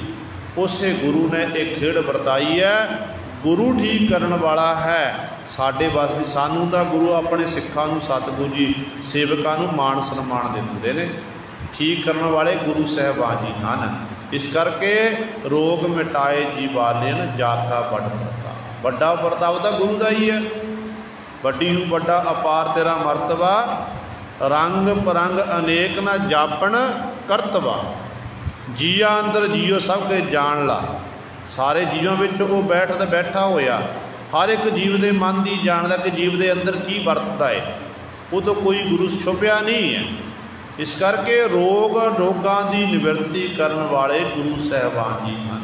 ਉਸੇ ਗੁਰੂ ਨੇ ਇਹ ਖੇਡ ਵਰਤਾਈ ਹੈ। ਗੁਰੂ ਠੀਕ ਕਰਨ ਵਾਲਾ ਹੈ, ਸਾਡੇ ਵੱਸ ਦੀ। ਸਾਨੂੰ ਤਾਂ ਗੁਰੂ ਆਪਣੇ ਸਿੱਖਾਂ ਨੂੰ, ਸਤਿਗੁਰੂ ਜੀ ਸੇਵਕਾਂ ਨੂੰ ਮਾਣ ਸਨਮਾਨ ਦਿੰਦੇ ਨੇ। ਠੀਕ ਕਰਨ ਵਾਲੇ ਗੁਰੂ ਸਾਹਿਬਾਨ ਜੀ ਹਨ। ਇਸ ਕਰਕੇ ਰੋਗ ਮਿਟਾਏ ਜੀ ਵਾਲਿਆਨ ਜਾਕਾ ਬੜ ਪ੍ਰਤਾਪ। ਵੱਡਾ ਪ੍ਰਤਾਪ ਤਾਂ ਗੁਰੂ ਦਾ ਹੀ ਹੈ। ਵੱਡੀ ਨੂੰ ਵੱਡਾ ਅਪਾਰ ਤੇਰਾ ਮਰਤਬਾ, ਰੰਗ ਪਰੰਗ ਅਨੇਕ ਨਾ ਜਾਪਣ ਕਰਤਵਾ। ਜੀਆ ਅੰਦਰ ਜੀਓ ਸਭ ਕੇ ਜਾਣ ਲਾ। ਸਾਰੇ ਜੀਵਾਂ ਵਿੱਚ ਉਹ ਬੈਠਾ ਹੋਇਆ, ਹਰ ਇੱਕ ਜੀਵ ਦੇ ਮਨ ਦੀ ਜਾਣਦਾ ਕਿ ਜੀਵ ਦੇ ਅੰਦਰ ਕੀ ਵਰਤਦਾ ਹੈ। ਉਹ ਤੋਂ ਕੋਈ ਗੁਰੂ ਛੁਪਿਆ ਨਹੀਂ ਹੈ। ਇਸ ਕਰਕੇ ਰੋਗਾਂ ਦੀ ਨਿਵਰਤੀ ਕਰਨ ਵਾਲੇ ਗੁਰੂ ਸਾਹਿਬਾਨ ਜੀ ਹਨ।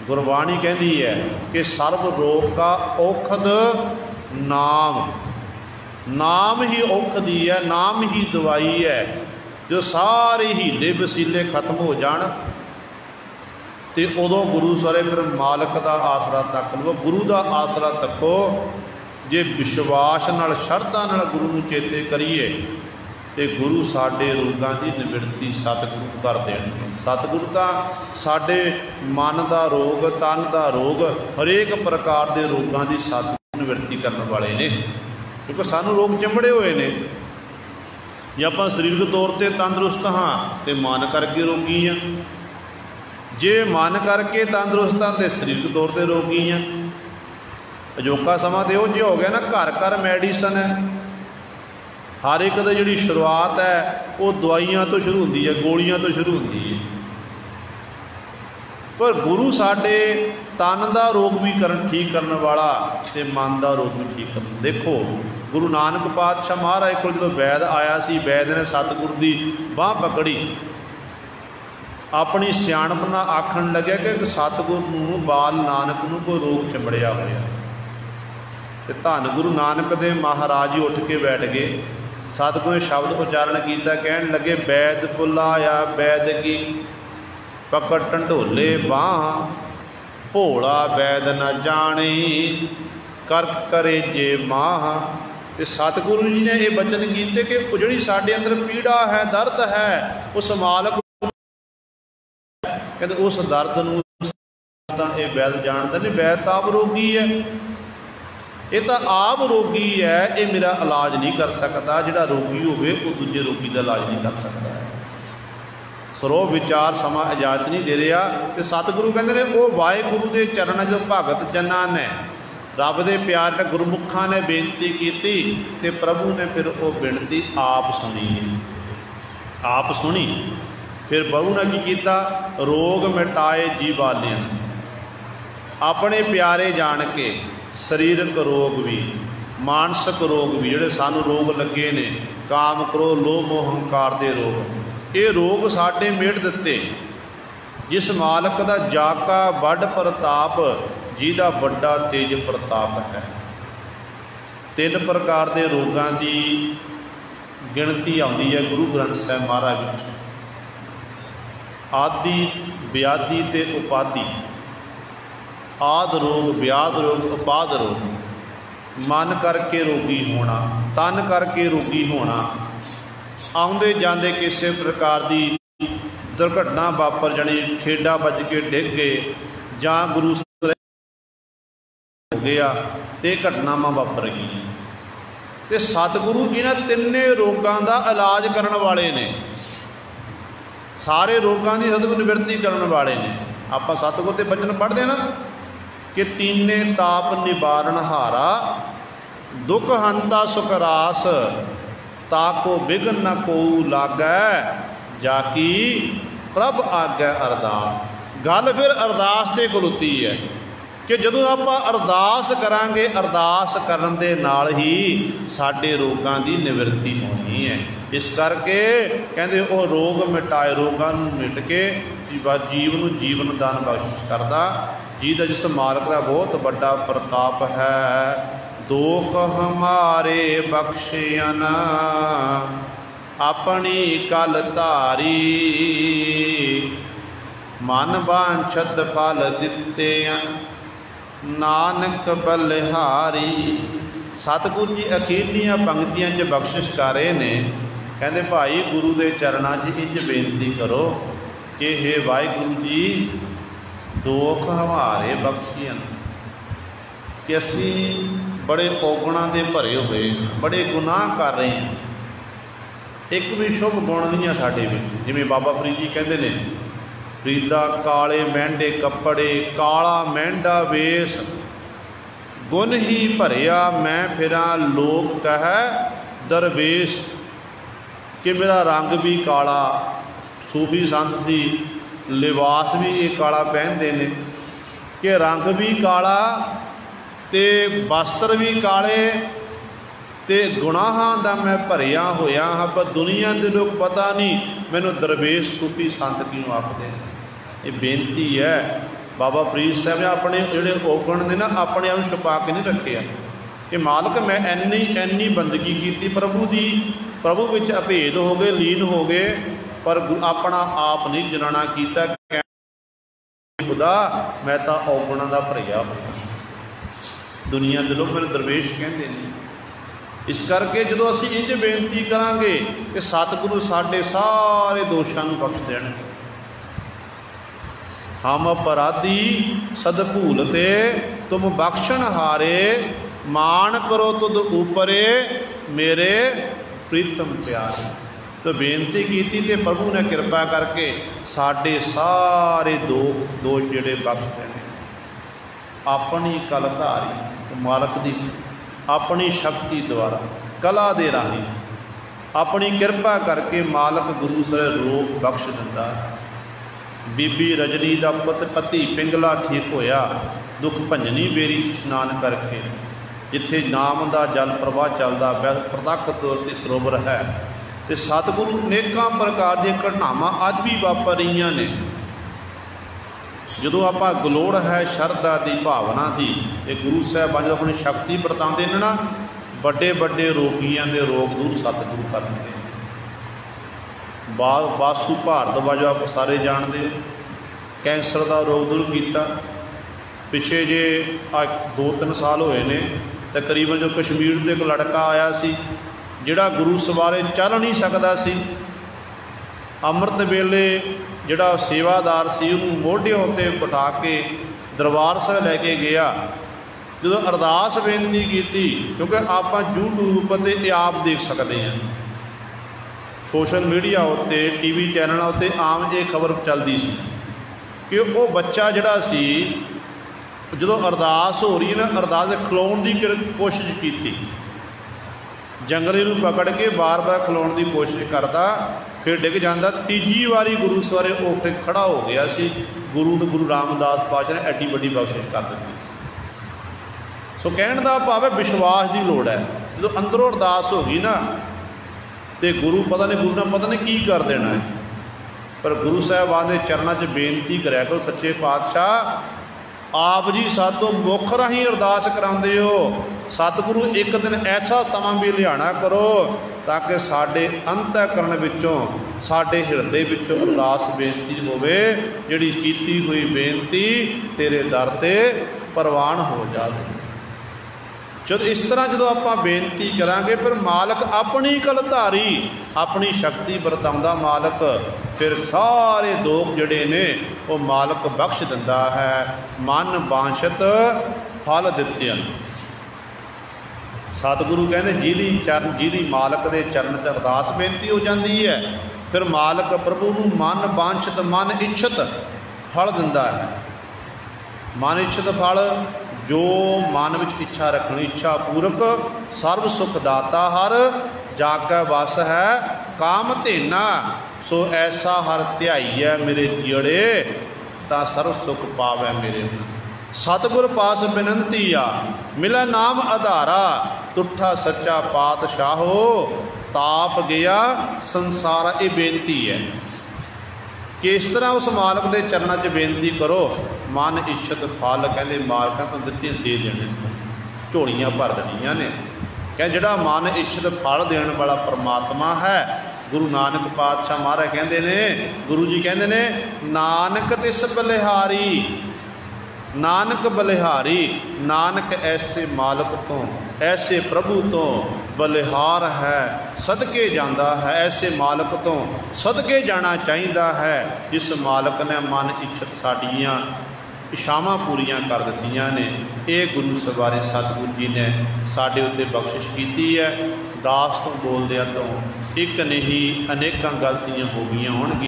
ਗੁਰਬਾਣੀ ਕਹਿੰਦੀ ਹੈ ਕਿ ਸਰਬ ਰੋਗ ਕਾ ਔਖਦ ਨਾਮ। ਨਾਮ ਹੀ ਔਖਦੀ ਹੈ, ਨਾਮ ਹੀ ਦਵਾਈ ਹੈ। ਜੋ ਸਾਰੇ ਹੀਲੇ ਵਸੀਲੇ ਖਤਮ ਹੋ ਜਾਣ ਤੇ ਉਦੋਂ ਗੁਰੂ ਸਾਰੇ ਫਿਰ ਮਾਲਕ ਦਾ ਆਸਰਾ ਤੱਕ ਲਵੋ। ਗੁਰੂ ਦਾ ਆਸਰਾ ਤੱਕੋ। ਜੇ ਵਿਸ਼ਵਾਸ ਨਾਲ, ਸ਼ਰਧਾ ਨਾਲ ਗੁਰੂ ਨੂੰ ਚੇਤੇ ਕਰੀਏ ਤੇ ਗੁਰੂ ਸਾਡੇ ਰੋਗਾਂ ਦੀ ਨਿਵਰਤੀ ਸਤਿਗੁਰੂ ਕਰ ਦੇਣਗੇ। ਸਤਿਗੁਰੂ ਤਾਂ ਸਾਡੇ ਮਨ ਦਾ ਰੋਗ, ਤਨ ਦਾ ਰੋਗ, ਹਰੇਕ ਪ੍ਰਕਾਰ ਦੇ ਰੋਗਾਂ ਦੀ ਸਤਿਗੁਰੂ ਨਿਵਰਤੀ ਕਰਨ ਵਾਲੇ ਨੇ। ਕਿਉਂਕਿ ਸਾਨੂੰ ਰੋਗ ਚੰਬੜੇ ਹੋਏ ਨੇ। ਜੇ ਆਪਾਂ ਸਰੀਰਕ ਤੌਰ 'ਤੇ ਤੰਦਰੁਸਤ ਹਾਂ ਤੇ ਮਨ ਕਰਕੇ ਰੋਗੀ ਹਾਂ, ਜੇ ਮਨ ਕਰਕੇ ਤੰਦਰੁਸਤ ਹਾਂ ਤੇ ਸਰੀਰਕ ਤੌਰ 'ਤੇ ਰੋਗੀ ਹਾਂ। ਅਜੋਕਾ ਸਮਾਂ ਤਾਂ ਇਹੋ ਜਿਹਾ ਹੋ ਗਿਆ ਨਾ, ਘਰ ਘਰ ਮੈਡੀਸਨ ਹੈ। ਹਰ ਇੱਕ ਦੀ ਜਿਹੜੀ ਸ਼ੁਰੂਆਤ ਹੈ ਉਹ ਦਵਾਈਆਂ ਤੋਂ ਸ਼ੁਰੂ ਹੁੰਦੀ ਹੈ, ਗੋਲੀਆਂ ਤੋਂ ਸ਼ੁਰੂ ਹੁੰਦੀ ਹੈ। ਪਰ ਗੁਰੂ ਸਾਡੇ ਤਨ ਦਾ ਰੋਗ ਵੀ ਠੀਕ ਕਰਨ ਵਾਲਾ ਤੇ ਮਨ ਦਾ ਰੋਗ ਵੀ ਠੀਕ ਕਰਨ। ਦੇਖੋ ਗੁਰੂ ਨਾਨਕ ਪਾਤਸ਼ਾਹ ਮਹਾਰਾਜ ਕੋਲ ਜਦੋਂ ਵੈਦ ਆਇਆ ਸੀ, ਵੈਦ ਨੇ ਸਤਿਗੁਰੂ ਦੀ ਬਾਂਹ ਪਕੜੀ अपनी सियाणप नाल आखण लग्या कि सतगुर नूं बाल नानक नूं कोई रोग चिंबड़िया होया। ते धन गुरु नानक देव महाराज जी उठ के बैठ गए। सतगुरु ने शब्द उच्चारण किया, कहन लगे बैद बुलाया बैद की पकड़ ढंढोले बाह, भोला बैद न जाने करक करे जे माह। तो सतगुरु जी ने ये बचन किए कि जी साडे अंदर पीड़ा है, दर्द है, उस मालक कहते उस दर्द नूं ये वैद जानता नहीं, वैद तो आप रोगी है, ये तो आप रोगी है, ये मेरा इलाज नहीं कर सकता। जिहड़ा रोगी होवे वो दूजे रोगी का इलाज नहीं कर सकता है। सरो विचार समा इजाजत नहीं दे रहा। तो सतगुरु कहते हैं वो वाहिगुरु के चरणों जो भगत जना ने रब के प्यार ने गुरमुखा ने बेनती की, तो प्रभु ने फिर वो बेनती आप सुनी है, आप सुनी। फिर प्रभु ने की किया, रोग मिटाए जीवालियन, अपने प्यारे जान के शरीरक रोग भी मानसिक रोग भी जिहड़े सानू रोग लगे ने, काम क्रोध लोभ मोह हंकार के रोग, ये रोग साडे मेट दिते। जिस मालक का जाका वड प्रताप, जिहदा वड्डा तेज प्रताप है। 3 प्रकार के रोगों की गिणती आती है गुरु ग्रंथ साहिब महाराज विच, आदि व्याधि ते उपाधि। आद रोग, व्याध रोग, उपाद रोग। मन करके रोगी होना, तन करके रोगी होना, आउंदे जांदे किसी प्रकार की दुर्घटना वापर जानी, ठेडा बज के डिग गए जां गुरु हो गया, तो घटनावां वापर गई। तो सतगुरु इन्हां तिन्ने रोगों का इलाज करने वाले ने, सारे रोगों की सतगुरु निवृत्ति करने वाले ने। आप सतगुरु के बचन पढ़ते हैं ना कि तीने ताप निवारण हारा, दुख हंता सुख रास, ताको विघ्न न को लागै, जाकी प्रभ आग्ञा अरदास। गल फिर अरदास से खलोती है कि जदों आप अरदास करांगे, अरदास करन दे नाल ही साडे रोगां दी निवृत्ति होनी है। इस करके कहते वो रोग मिटाए, रोगां नूं मिट के जीव नूं जीवन दान बख्शिश करदा, जिहदा जिस मालक का बहुत बड़ा प्रताप है। दुख हमारे बख्शियन अपनी कल धारी, मन वांछत फल दिते नानक बलिहारी। सतगुरु जी अखीरलियां पंक्तियां च बख्शिश कर रहे ने, कहते भाई गुरु के चरणों च इंज बेनती करो कि हे वाहिगुरु जी दुख हमारे बख्शियन, कि असी बड़े औगुणों के भरे हुए, बड़े गुनाह कर रहे हैं, एक भी शुभ गुण नहीं है साडे विच। जिवें बाबा फरीद जी कहते हैं, फरीदा काले महंडे कपड़े, काला महंडा वेश, गुण ही भरिया मैं फिरा लोक कह दरवेश। कि मेरा रंग भी काला, सूफी संत सी लिबास भी ये काला पहनते हैं, कि रंग भी काला ते वस्त्र भी काले, ते गुनाहां दा मैं भरिया होया हाँ, पर दुनिया के लोग पता नहीं मैनू दरवेश सूफी संत क्यों आखते हैं। ये बेनती है बाबा फरीद साहब ने अपने जोड़े औगण ने ना अपने आप छुपा के नहीं रखे कि मालक मैं इन्नी बंदगी की प्रभु की, प्रभु विच अभेद हो गए, लीन हो गए, पर अपना आप नहीं जनाना किया। खुदा मैं तो औगणों का भरिया होया, दुनिया के लोग मैंने दरवेश कहते हैं। इस करके जो असी इंज बेनती करांगे कि सतगुरु साढ़े सारे दोषों बख्श देण। हम अपराधी सद भूलते तुम बख्शण हारे, मान करो तुद ऊपरे मेरे प्रीतम प्यारे। तो बेनती की तो प्रभु ने कृपा करके साढ़े सारे दोष जिहड़े बख्श देने। अपनी कलधारी मालक की अपनी शक्ति द्वारा कला दे राही अपनी कृपा करके मालक गुरु सारे रोग बख्श दिंदा। बीबी रजनी का पति पिंगला ठीक होया, दुख भंजनी बेरी स्नान करके, जिथे नाम का जल प्रवाह चलता प्रतख तौर से सरोवर है, तो सतगुरु अनेकों प्रकार दी घटनावां अज भी वापर रही ने। जो आप गलोड़ है शरधा की भावना की, तो गुरु साहबान जो अपनी शक्ति बरताते हैं ना, बड़े बड़े रोगियों के रोग दूर सतगुरु करते हैं। बासु भारद्वाज आप सारे जानते हो, कैंसर का रोग दूर किया। पिछे जे 2-3 साल होए ने, तकरीबन जो कश्मीर से एक लड़का आया सी जिहड़ा गुरु सवारे चल नहीं सकता सी। अमृत वेले जिहड़ा सेवादार सी उन्होंने मोढे उत्ते बिठा के दरबार साहब लैके गया। जो अरदास बेनती की, क्योंकि आप यूट्यूब पर आप देख सकते हैं, सोशल मीडिया उत्ते TV चैनलों उत्ते आम ये खबर चलती सी कि वो बच्चा जिहड़ा सी जो अरदास हो रही है ना, अरदास खिलाउण की कोशिश की, जंगली नूं पकड़ के बार बार खिलाउण की कोशिश करता, फिर डिग जाता। तीजी बारी गुरु सवारे उठ के खड़ा हो गया सी। गुरु रामदास पातशाह ने एड्डी वड्डी बख्शिश कर दी सी। सो कहण दा भाव है विश्वास की लोड़ है। जो अंदरों अरदास हो गई ना, तो गुरु पता नहीं, गुरु ने पता नहीं की कर देना है, पर गुरु साहिबान के चरणों च बेनती कराया करो, सच्चे पातशाह आप जी सातों मुख राही अरदास कराते हो, सतगुरु एक दिन ऐसा समा भी लियाना करो ताकि साडे अंतःकरण विचों, साडे हिरदे विचों अरदास बेनती होवे, जिहड़ी कीती हुई बेनती तेरे दर ते प्रवान हो जाए। जब इस तरह जो आप बेनती करांगे, फिर मालक अपनी कलधारी अपनी शक्ति बरताउंदा मालक फिर सारे दोख जिहड़े ने वो मालक बख्श दिंदा है। मन बांछत फल दित्ते। सतगुरु कहते जिहदी चरण, जिहदी मालक के चरण च अरदास बेनती हो जाती है, फिर मालक प्रभु नूं मन बांछत मन इच्छत फल दिंदा है। मन इच्छत फल जो मन विच इच्छा रखनी, इच्छा पूरक सर्व सुख दाता हर जाकै वस है काम धेना। सो ऐसा हर ध्याई है मेरे जियड़े ता सर्व सुख पावै मेरे। सतगुर पास बिनंती आ मिलै नाम आधारा, तुठा सच्चा पातशाहो ताप गया संसारा। ये बेनती है कि इस तरह उस मालक के चरणों च बेनती करो। मन इच्छत फल कहते मालक तो दिते दे देने, झोलियां भर देनियां ने। कह जिहड़ा मन इच्छत फल देने वाला परमात्मा है, गुरु नानक पातशाह महाराज कहते ने, गुरु जी कहते ने, नानक तिस बलिहारी, नानक बलिहारी। नानक ऐसे मालक तो, ऐसे प्रभु तो बलिहार है, सदके जाता है। ऐसे मालक तो सदके जाना चाहिए है, जिस मालक ने मन इच्छत साड़ियाँ इच्छावां पूरियां कर दित्तियां ने। ये गुरु सवारे सतगुरु जी ने साडे उत्ते बख्शिश की है। दास तो बोलदिया तो एक नहीं अनेकां गलतियां हो गई होणगियां।